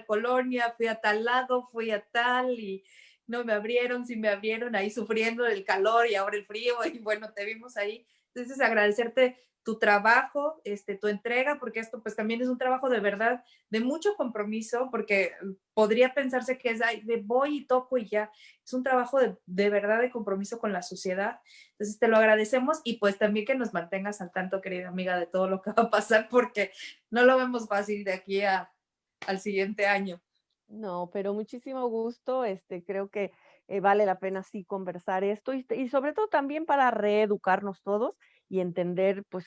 Speaker 1: colonia, fui a tal lado, fui a tal y no me abrieron, sí me abrieron ahí sufriendo el calor y ahora el frío y bueno, te vimos ahí. Entonces agradecerte tu trabajo, tu entrega, porque esto pues también es un trabajo de verdad, de mucho compromiso, porque podría pensarse que es de voy y toco y ya, es un trabajo de verdad de compromiso con la sociedad. Entonces te lo agradecemos y pues también que nos mantengas al tanto, querida amiga, de todo lo que va a pasar, porque no lo vemos fácil de aquí al siguiente año.
Speaker 3: No, pero muchísimo gusto. Creo que vale la pena sí conversar esto y sobre todo también para reeducarnos todos y entender pues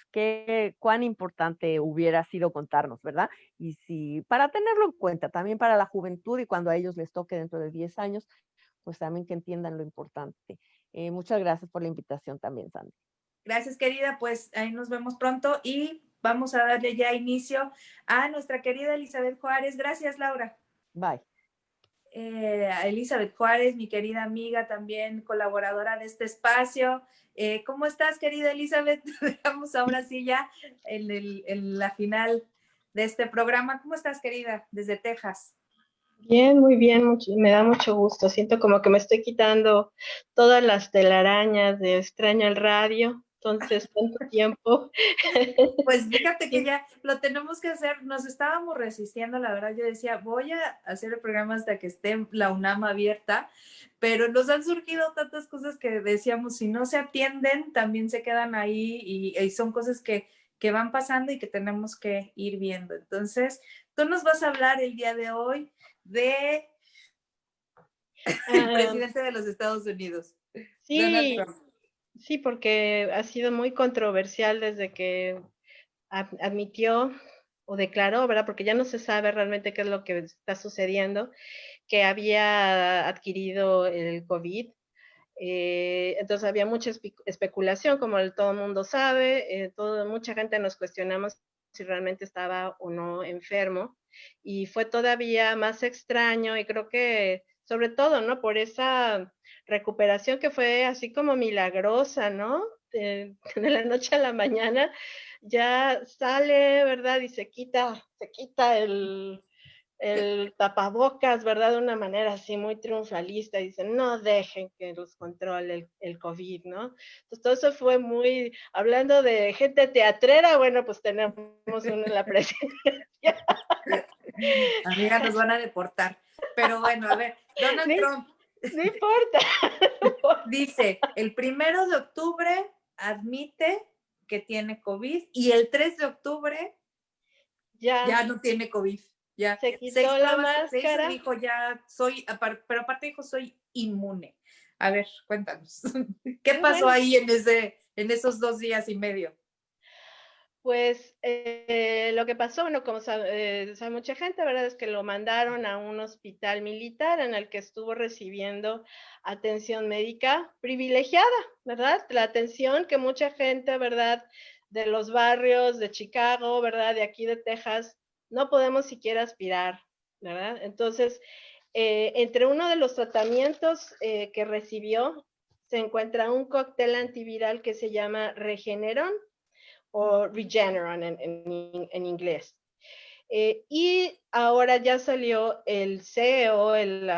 Speaker 3: cuán importante hubiera sido contarnos, ¿verdad? Y si para tenerlo en cuenta también para la juventud y cuando a ellos les toque dentro de 10 años, pues también que entiendan lo importante. Muchas gracias por la invitación también, Sandy.
Speaker 1: Gracias, querida. Pues ahí nos vemos pronto y vamos a darle ya inicio a nuestra querida Elizabeth Juárez. Gracias, Laura.
Speaker 3: Bye.
Speaker 1: A Elizabeth Juárez, mi querida amiga, también colaboradora de este espacio. ¿Cómo estás, querida Elizabeth? Dejamos ahora sí ya en la final de este programa. ¿Cómo estás, querida? Desde Texas.
Speaker 4: Bien, muy bien, me da mucho gusto. Siento como que me estoy quitando todas las telarañas de extraño el radio, entonces tanto tiempo.
Speaker 1: Pues fíjate que ya lo tenemos que hacer, nos estábamos resistiendo, la verdad, yo decía, voy a hacer el programa hasta que esté la UNAM abierta, pero nos han surgido tantas cosas que decíamos, si no se atienden, también se quedan ahí y son cosas que van pasando y que tenemos que ir viendo. Entonces, tú nos vas a hablar el día de hoy de el presidente de los Estados Unidos, Donald
Speaker 4: Sí,
Speaker 1: Trump.
Speaker 4: sí, porque ha sido muy controversial desde que admitió o declaró, ¿verdad? Porque ya no se sabe realmente qué es lo que está sucediendo, que había adquirido el COVID. Entonces había mucha especulación, como todo el mundo sabe, mucha gente nos cuestionamos si realmente estaba o no enfermo, y fue todavía más extraño, y creo que sobre todo, ¿no? Por esa recuperación que fue así como milagrosa, ¿no? De la noche a la mañana ya sale, ¿verdad? Y se quita el tapabocas, ¿verdad? De una manera así muy triunfalista, dicen, no dejen que los controle el COVID, ¿no? Entonces todo eso fue muy, hablando de gente teatrera, bueno, pues tenemos uno en la presidencia.
Speaker 1: Amiga, nos van a deportar. Pero bueno, a ver, Donald
Speaker 4: No,
Speaker 1: Trump
Speaker 4: no importa.
Speaker 1: dice, el 1 de octubre admite que tiene COVID y el 3 de octubre
Speaker 4: Ya
Speaker 1: ya no tiene COVID. Ya
Speaker 4: se
Speaker 1: 6
Speaker 4: quitó la
Speaker 1: pruebas se hizo y
Speaker 4: máscara.
Speaker 1: dijo ya soy, pero aparte dijo soy inmune. A ver, cuéntanos, ¿qué pasó
Speaker 4: Bueno,
Speaker 1: ahí en esos 2 días y medio?
Speaker 4: pues lo que pasó, bueno, como sabe mucha gente, ¿verdad? Es que lo mandaron a un hospital militar en el que estuvo recibiendo atención médica privilegiada, ¿verdad? La atención que mucha gente, ¿verdad? De los barrios de Chicago, ¿verdad? De aquí de Texas, no podemos siquiera aspirar, ¿verdad? Entonces, entre uno de los tratamientos que recibió se encuentra un cóctel antiviral que se llama Regeneron o Regeneron en inglés. Y ahora ya salió el CEO, el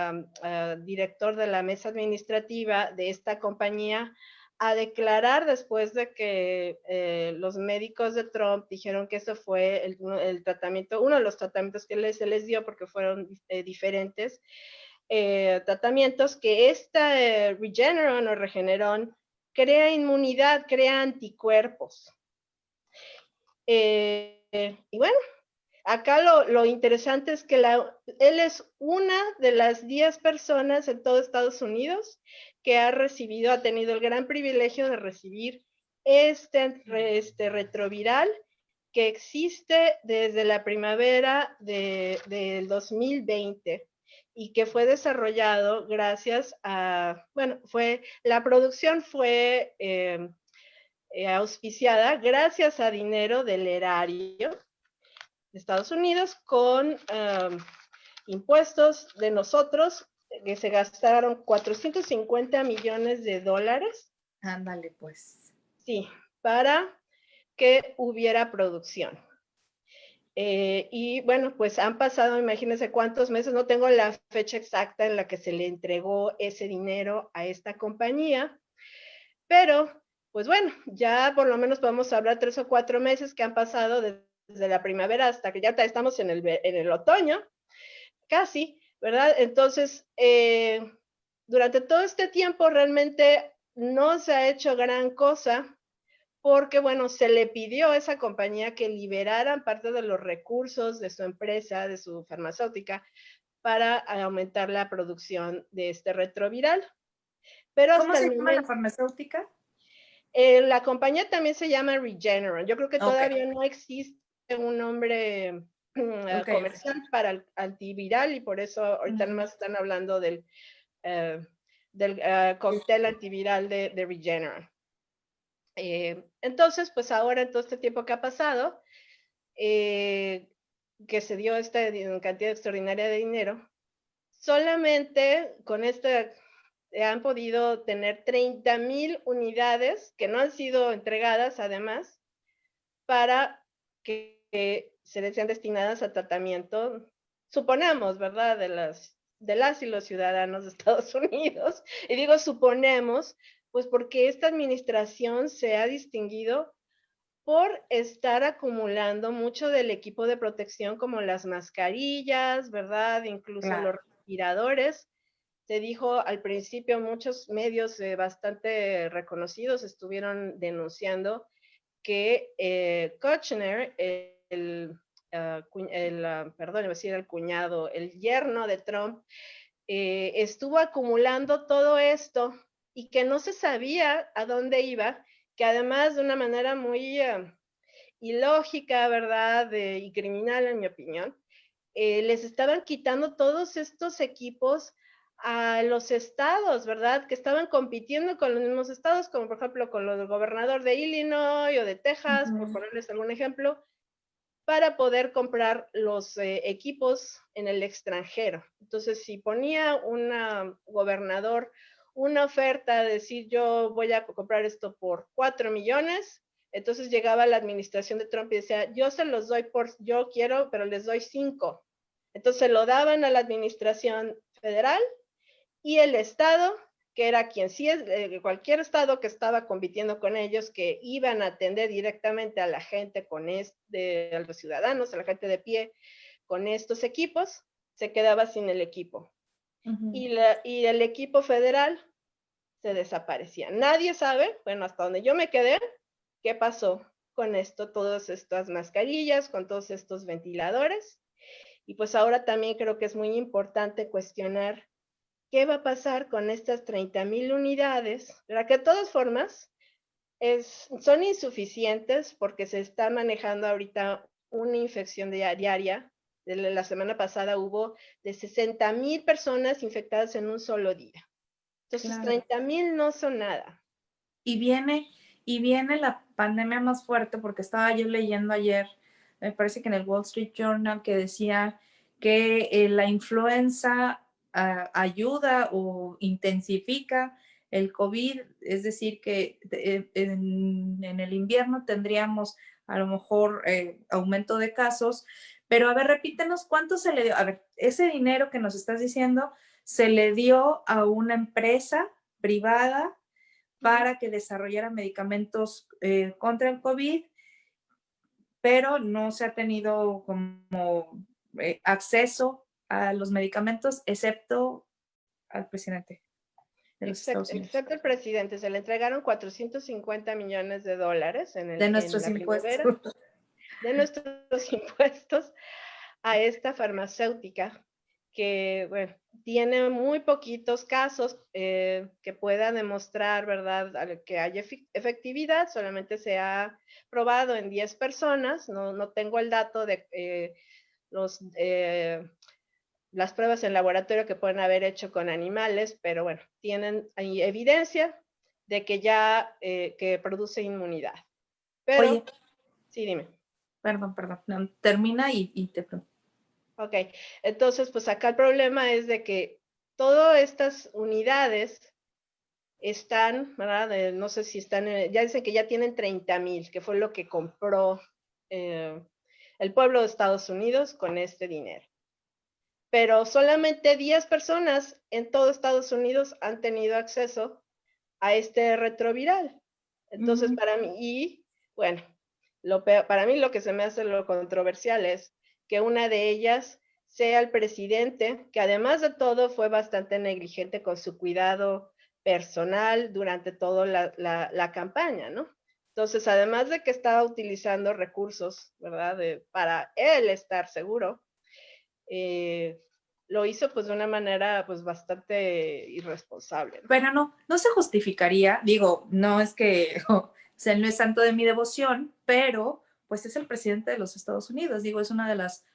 Speaker 4: director de la mesa administrativa de esta compañía, a declarar después de que los médicos de Trump dijeron que eso fue el tratamiento, uno de los tratamientos que se les dio porque fueron diferentes tratamientos, que esta Regeneron o Regeneron crea inmunidad, crea anticuerpos. Y bueno, acá lo interesante es que él es una de las 10 personas en todo Estados Unidos que ha tenido el gran privilegio de recibir este retroviral que existe desde la primavera del 2020 y que fue desarrollado gracias a, bueno, la producción fue auspiciada gracias a dinero del erario de Estados Unidos con impuestos de nosotros que se gastaron 450 millones de dólares.
Speaker 1: Ándale, pues.
Speaker 4: Sí, para que hubiera producción. Y bueno, pues han pasado, imagínense cuántos meses, no tengo la fecha exacta en la que se le entregó ese dinero a esta compañía, pero pues bueno, ya por lo menos podemos hablar 3 o 4 meses que han pasado desde la primavera hasta que ya estamos en el otoño, casi, ¿verdad? Entonces, durante todo este tiempo realmente no se ha hecho gran cosa porque, bueno, se le pidió a esa compañía que liberaran parte de los recursos de su empresa, de su farmacéutica, para aumentar la producción de este retroviral. Pero
Speaker 1: ¿Cómo
Speaker 4: hasta el
Speaker 1: se llama la
Speaker 4: momento,
Speaker 1: farmacéutica?
Speaker 4: la compañía también se llama Regeneron. Yo creo que
Speaker 1: Ok,
Speaker 4: todavía no existe un nombre
Speaker 1: ok.
Speaker 4: comercial para el antiviral y por eso ahorita más están hablando del cóctel antiviral de Regeneron. Entonces, pues ahora en todo este tiempo que ha pasado, que se dio esta cantidad extraordinaria de dinero, solamente con esta han podido tener 30,000 unidades que no han sido entregadas además para que se les sean destinadas a tratamiento suponemos, ¿verdad?, de las y los ciudadanos de Estados Unidos. Y digo suponemos, pues porque esta administración se ha distinguido por estar acumulando mucho del equipo de protección, como las mascarillas, ¿verdad? Incluso los respiradores. Se dijo al principio, muchos medios bastante reconocidos estuvieron denunciando que Kushner, perdón, iba a decir el cuñado, el yerno de Trump, estuvo acumulando todo esto y que no se sabía a dónde iba, que además de una manera muy ilógica, ¿verdad? Y criminal, en mi opinión, les estaban quitando todos estos equipos a los estados, ¿verdad? Que estaban compitiendo con los mismos estados, como por ejemplo con los del gobernador de Illinois o de Texas, por ponerles algún ejemplo, para poder comprar los equipos en el extranjero. Entonces, si ponía un gobernador una oferta de decir yo voy a comprar esto por 4 millones, entonces llegaba la administración de Trump y decía, yo se los doy yo quiero, pero les doy 5. Entonces lo daban a la administración federal y el estado, que era quien sí es, cualquier estado que estaba compitiendo con ellos, que iban a atender directamente a la gente a los ciudadanos, a la gente de pie con estos equipos, se quedaba sin el equipo. Y el equipo federal se desaparecía. Nadie sabe, bueno, hasta donde yo me quedé, qué pasó con esto, todas estas mascarillas, con todos estos ventiladores. Y pues ahora también creo que es muy importante cuestionar qué va a pasar con estas 30,000 unidades, ¿verdad? Que de todas formas son insuficientes porque se está manejando ahorita una infección diaria. La semana pasada hubo de 60,000 personas infectadas en un solo día. Entonces, 30,000 no son nada.
Speaker 1: Y viene la pandemia más fuerte, porque estaba yo leyendo ayer, me parece que en el Wall Street Journal, que decía que la influenza ayuda o intensifica el COVID, es decir, que en el invierno tendríamos a lo mejor aumento de casos, pero a ver, repítenos cuánto se le dio. A ver, ese dinero que nos estás diciendo se le dio a una empresa privada para que desarrollara medicamentos contra el COVID, pero no se ha tenido como acceso a los medicamentos, excepto al presidente de los Estados Unidos.
Speaker 4: Excepto el presidente, se le entregaron 450 millones de dólares
Speaker 1: de nuestros impuestos.
Speaker 4: De nuestros impuestos a esta farmacéutica que, bueno, tiene muy poquitos casos que pueda demostrar, ¿verdad?, que haya efectividad. Solamente se ha probado en 10 personas. No tengo el dato de las pruebas en laboratorio que pueden haber hecho con animales, pero bueno, hay evidencia de que ya que produce inmunidad. Pero,
Speaker 1: oye,
Speaker 4: sí, dime.
Speaker 1: Perdón, no, termina y te pregunto.
Speaker 4: Ok, entonces pues acá el problema es de que todas estas unidades están, ¿verdad? No sé si están, ya dicen que ya tienen 30,000, que fue lo que compró el pueblo de Estados Unidos con este dinero. Pero solamente 10 personas en todo Estados Unidos han tenido acceso a este retroviral. Entonces, para mí, y bueno, para mí lo que se me hace lo controversial es que una de ellas sea el presidente, que además de todo fue bastante negligente con su cuidado personal durante toda la campaña, ¿no? Entonces, además de que estaba utilizando recursos, ¿verdad?, para él estar seguro, lo hizo pues de una manera pues bastante irresponsable, ¿no?
Speaker 1: Pero no se justificaría, digo, no es que o sea, no es santo de mi devoción, pero pues es el presidente de los Estados Unidos, digo, es una de las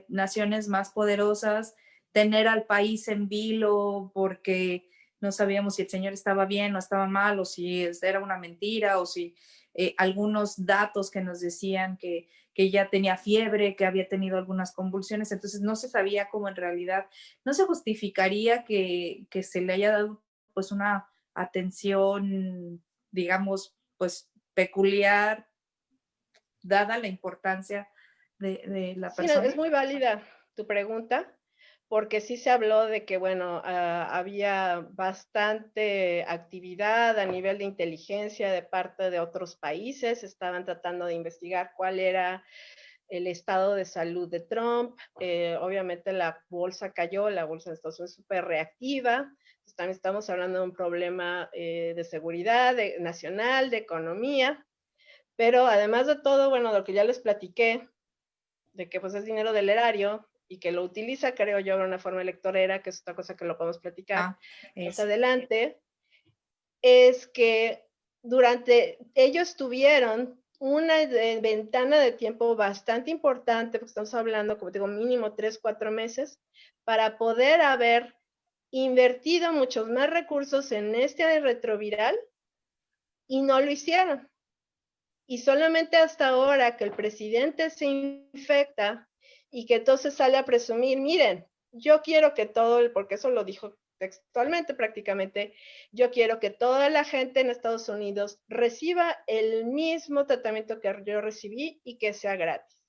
Speaker 1: naciones más poderosas. Tener al país en vilo porque no sabíamos si el señor estaba bien o estaba mal, o si era una mentira, o si algunos datos que nos decían que ya tenía fiebre, que había tenido algunas convulsiones, entonces no se sabía cómo en realidad, no se justificaría que se le haya dado pues una atención, digamos, pues peculiar, dada la importancia de la
Speaker 4: Sí,
Speaker 1: persona.
Speaker 4: es muy válida tu pregunta, porque sí se habló de que, bueno, había bastante actividad a nivel de inteligencia de parte de otros países, estaban tratando de investigar cuál era el estado de salud de Trump. Obviamente la bolsa cayó, la bolsa de Estados Unidos es súper reactiva. También estamos hablando de un problema de seguridad nacional, de economía, pero además de todo, bueno, lo que ya les platiqué, de que pues es dinero del erario y que lo utiliza, creo yo, de una forma electorera, que es otra cosa que lo podemos platicar más adelante, es que ellos tuvieron una ventana de tiempo bastante importante, porque estamos hablando, como digo, mínimo 3-4 meses, para poder haber invertido muchos más recursos en este retroviral y no lo hicieron. Y solamente hasta ahora que el presidente se infecta y que entonces sale a presumir, miren, yo quiero que porque eso lo dijo textualmente prácticamente, yo quiero que toda la gente en Estados Unidos reciba el mismo tratamiento que yo recibí y que sea gratis.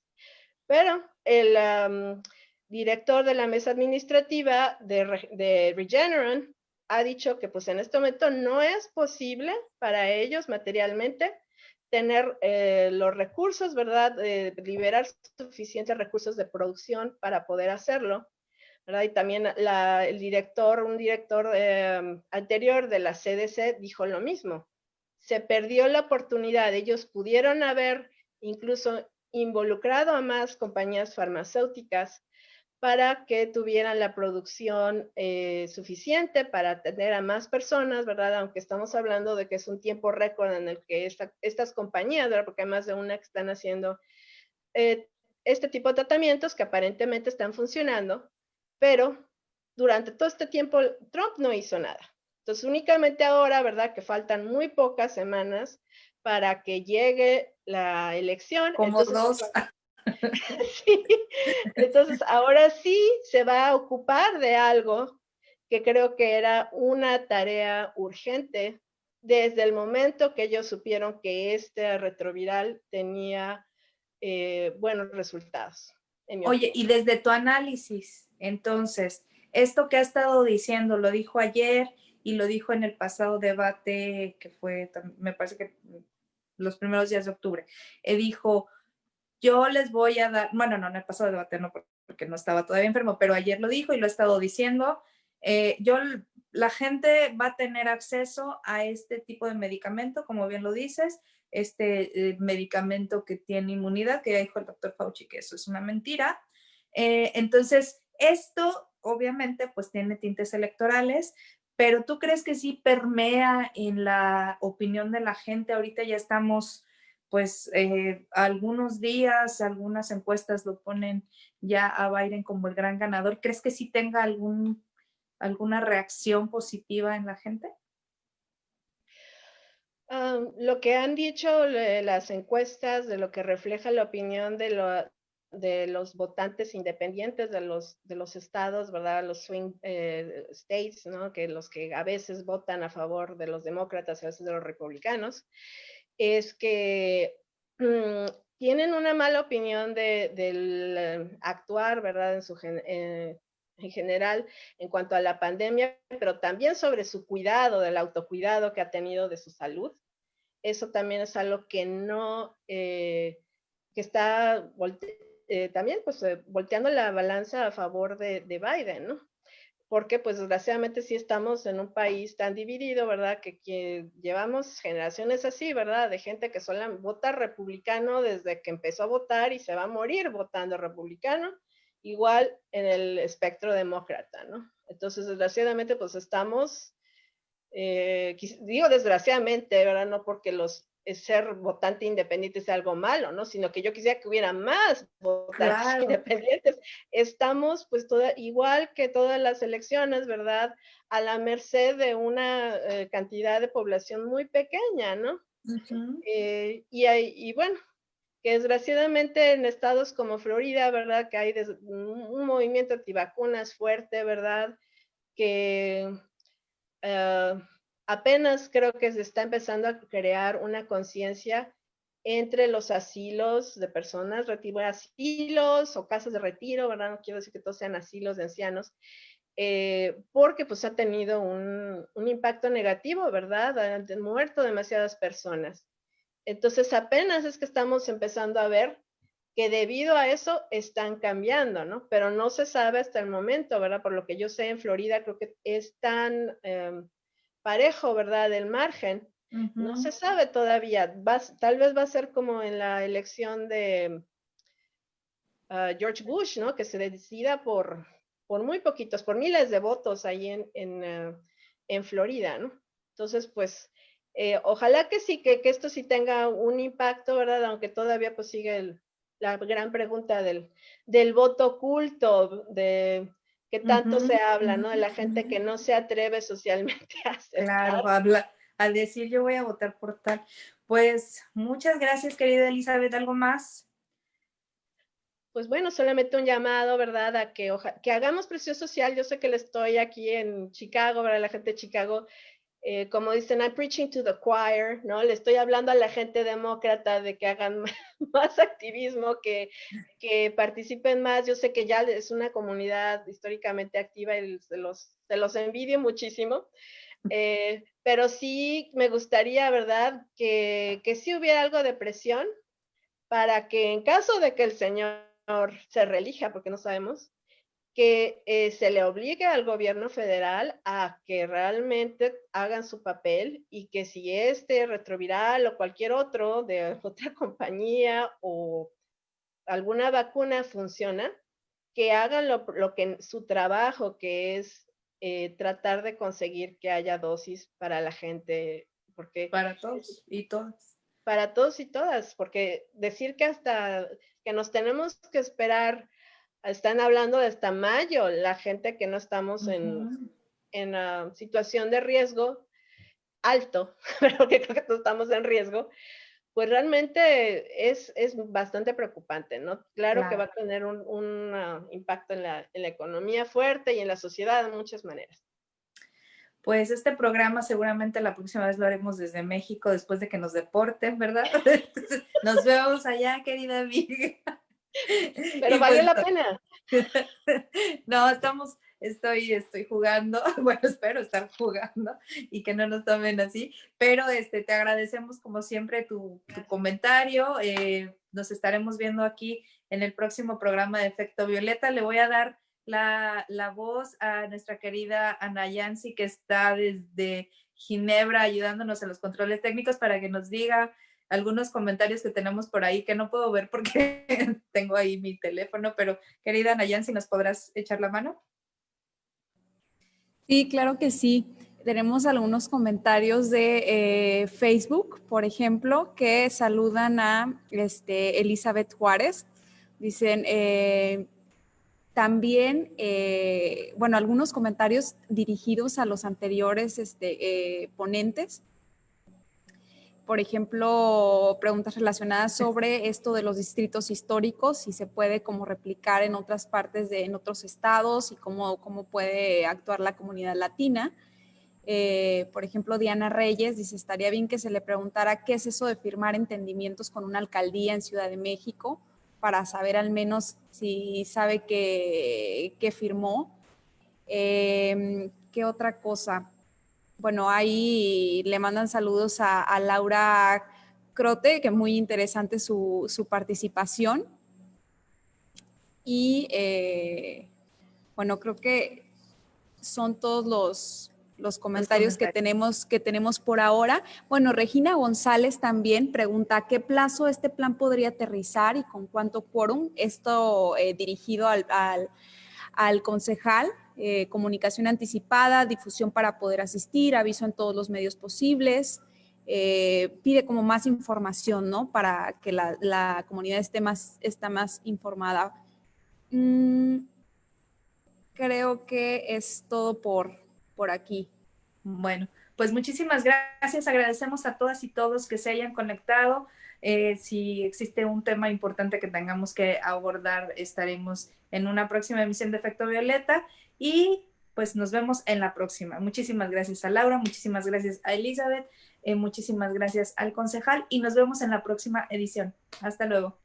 Speaker 4: Pero el director de la mesa administrativa de Regeneron ha dicho que pues en este momento no es posible para ellos materialmente tener los recursos, ¿verdad? Liberar suficientes recursos de producción para poder hacerlo, ¿verdad? Y también un director anterior de la CDC dijo lo mismo. Se perdió la oportunidad. Ellos pudieron haber incluso involucrado a más compañías farmacéuticas para que tuvieran la producción suficiente para atender a más personas, ¿verdad? Aunque estamos hablando de que es un tiempo récord en el que estas compañías, ¿verdad? Porque hay más de una que están haciendo este tipo de tratamientos que aparentemente están funcionando, pero durante todo este tiempo Trump no hizo nada. Entonces únicamente ahora, ¿verdad? Que faltan muy pocas semanas para que llegue la elección.
Speaker 1: Como
Speaker 4: entonces,
Speaker 1: dos.
Speaker 4: sí, entonces ahora sí se va a ocupar de algo que creo que era una tarea urgente desde el momento que ellos supieron que este retroviral tenía buenos resultados.
Speaker 1: Oye, y desde tu análisis, entonces, esto que ha estado diciendo, lo dijo ayer y lo dijo en el pasado debate, que fue, me parece que los primeros días de octubre, dijo, yo les voy a dar, bueno, no, en el pasado debate no, porque no estaba todavía enfermo, pero ayer lo dijo y lo ha estado diciendo, la gente va a tener acceso a este tipo de medicamento, como bien lo dices, medicamento que tiene inmunidad, que ya dijo el doctor Fauci que eso es una mentira. Entonces, esto obviamente pues tiene tintes electorales, pero ¿tú crees que sí permea en la opinión de la gente? Ahorita ya estamos, pues, algunos días, algunas encuestas lo ponen ya a Biden como el gran ganador. ¿Crees que sí tenga alguna reacción positiva en la gente?
Speaker 4: Lo que han dicho las encuestas, de lo que refleja la opinión de los votantes independientes de los estados, ¿verdad? Los swing states, ¿no? Que los que a veces votan a favor de los demócratas, a veces de los republicanos, es que tienen una mala opinión del actuar, ¿verdad? En general, en cuanto a la pandemia, pero también sobre su cuidado, del autocuidado que ha tenido de su salud. Eso también es algo que no, que está también pues volteando la balanza a favor de Biden, ¿no? Porque pues desgraciadamente sí estamos en un país tan dividido, ¿verdad? Que llevamos generaciones así, ¿verdad? De gente que solo vota republicano desde que empezó a votar y se va a morir votando republicano, igual en el espectro demócrata, ¿no? Entonces desgraciadamente pues estamos digo desgraciadamente, ¿verdad? No porque ser votante independiente sea algo malo, ¿no? Sino que yo quisiera que hubiera más votantes
Speaker 1: Claro.
Speaker 4: independientes. Estamos pues igual que todas las elecciones, ¿verdad? A la merced de una cantidad de población muy pequeña, ¿no? Y bueno, que desgraciadamente en estados como Florida, ¿verdad? Que hay un movimiento antivacunas fuerte, ¿verdad? Que apenas creo que se está empezando a crear una conciencia entre los asilos de personas, asilos o casas de retiro, ¿verdad? No quiero decir que todos sean asilos de ancianos, porque pues ha tenido un impacto negativo, ¿verdad? Han muerto demasiadas personas. Entonces apenas es que estamos empezando a ver que debido a eso están cambiando, ¿no? Pero no se sabe hasta el momento, ¿verdad? Por lo que yo sé, en Florida creo que es tan parejo, ¿verdad? El margen. No se sabe todavía. Tal vez va a ser como en la elección de George Bush, ¿no? Que se decida por muy poquitos, por miles de votos ahí en Florida, ¿no? Entonces, pues, ojalá que sí, que esto sí tenga un impacto, ¿verdad? Aunque todavía pues sigue la gran pregunta del voto oculto, de que tanto se habla, ¿no? De la gente que no se atreve socialmente a aceptar.
Speaker 1: Claro, al decir yo voy a votar por tal. Pues muchas gracias, querida Elizabeth. ¿Algo más?
Speaker 4: Pues bueno, solamente un llamado, ¿verdad? A que hagamos presión social. Yo sé que le estoy aquí en Chicago, ¿verdad? La gente de Chicago, como dicen, I'm preaching to the choir, ¿no? Le estoy hablando a la gente demócrata de que hagan más activismo, que participen más. Yo sé que ya es una comunidad históricamente activa y se los envidio muchísimo. Pero sí me gustaría, ¿verdad? Que sí hubiera algo de presión para que en caso de que el señor se reelija, porque no sabemos, que se le obligue al gobierno federal a que realmente hagan su papel y que si retroviral o cualquier otro de otra compañía o alguna vacuna funciona, que hagan lo que su trabajo, que es tratar de conseguir que haya dosis para la gente, porque
Speaker 1: para todos y todas.
Speaker 4: Para todos y todas, porque decir que hasta que nos tenemos que esperar, están hablando de hasta mayo, la gente que no estamos en situación de riesgo alto, pero que creo que todos estamos en riesgo, pues realmente es bastante preocupante, ¿no? Claro que va a tener un impacto en la economía fuerte y en la sociedad de muchas maneras.
Speaker 1: Pues este programa seguramente la próxima vez lo haremos desde México después de que nos deporten, ¿verdad? Nos vemos allá, querida amiga.
Speaker 4: Pero valió la pena.
Speaker 1: No, estoy jugando, bueno, espero estar jugando y que no nos tomen así, pero te agradecemos como siempre tu comentario, nos estaremos viendo aquí en el próximo programa de Efecto Violeta. Le voy a dar la voz a nuestra querida Ana Yancy, que está desde Ginebra ayudándonos en los controles técnicos para que nos diga algunos comentarios que tenemos por ahí que no puedo ver porque tengo ahí mi teléfono, pero querida Nayan, ¿si nos podrás echar la mano?
Speaker 5: Sí, claro que sí. Tenemos algunos comentarios de Facebook, por ejemplo, que saludan a Elizabeth Juárez. Dicen, también, bueno, algunos comentarios dirigidos a los anteriores ponentes. Por ejemplo, preguntas relacionadas sobre esto de los distritos históricos, si se puede como replicar en otras partes, en otros estados y cómo puede actuar la comunidad latina. Por ejemplo, Diana Reyes dice, estaría bien que se le preguntara qué es eso de firmar entendimientos con una alcaldía en Ciudad de México para saber al menos si sabe que firmó. ¿Qué otra cosa? Bueno, ahí le mandan saludos a Laura Crote, que es muy interesante su participación. Y bueno, creo que son todos los comentarios que tenemos por ahora. Bueno, Regina González también pregunta ¿a qué plazo este plan podría aterrizar y con cuánto quórum? Esto dirigido al concejal. Comunicación anticipada, difusión para poder asistir, aviso en todos los medios posibles, pide como más información, ¿no? Para que la comunidad esté más informada. Creo que es todo por aquí.
Speaker 1: Bueno, pues muchísimas gracias. Agradecemos a todas y todos que se hayan conectado. Si existe un tema importante que tengamos que abordar, estaremos en una próxima emisión de Efecto Violeta y pues nos vemos en la próxima. Muchísimas gracias a Laura, muchísimas gracias a Elizabeth. Muchísimas gracias al concejal y nos vemos en la próxima edición. Hasta luego.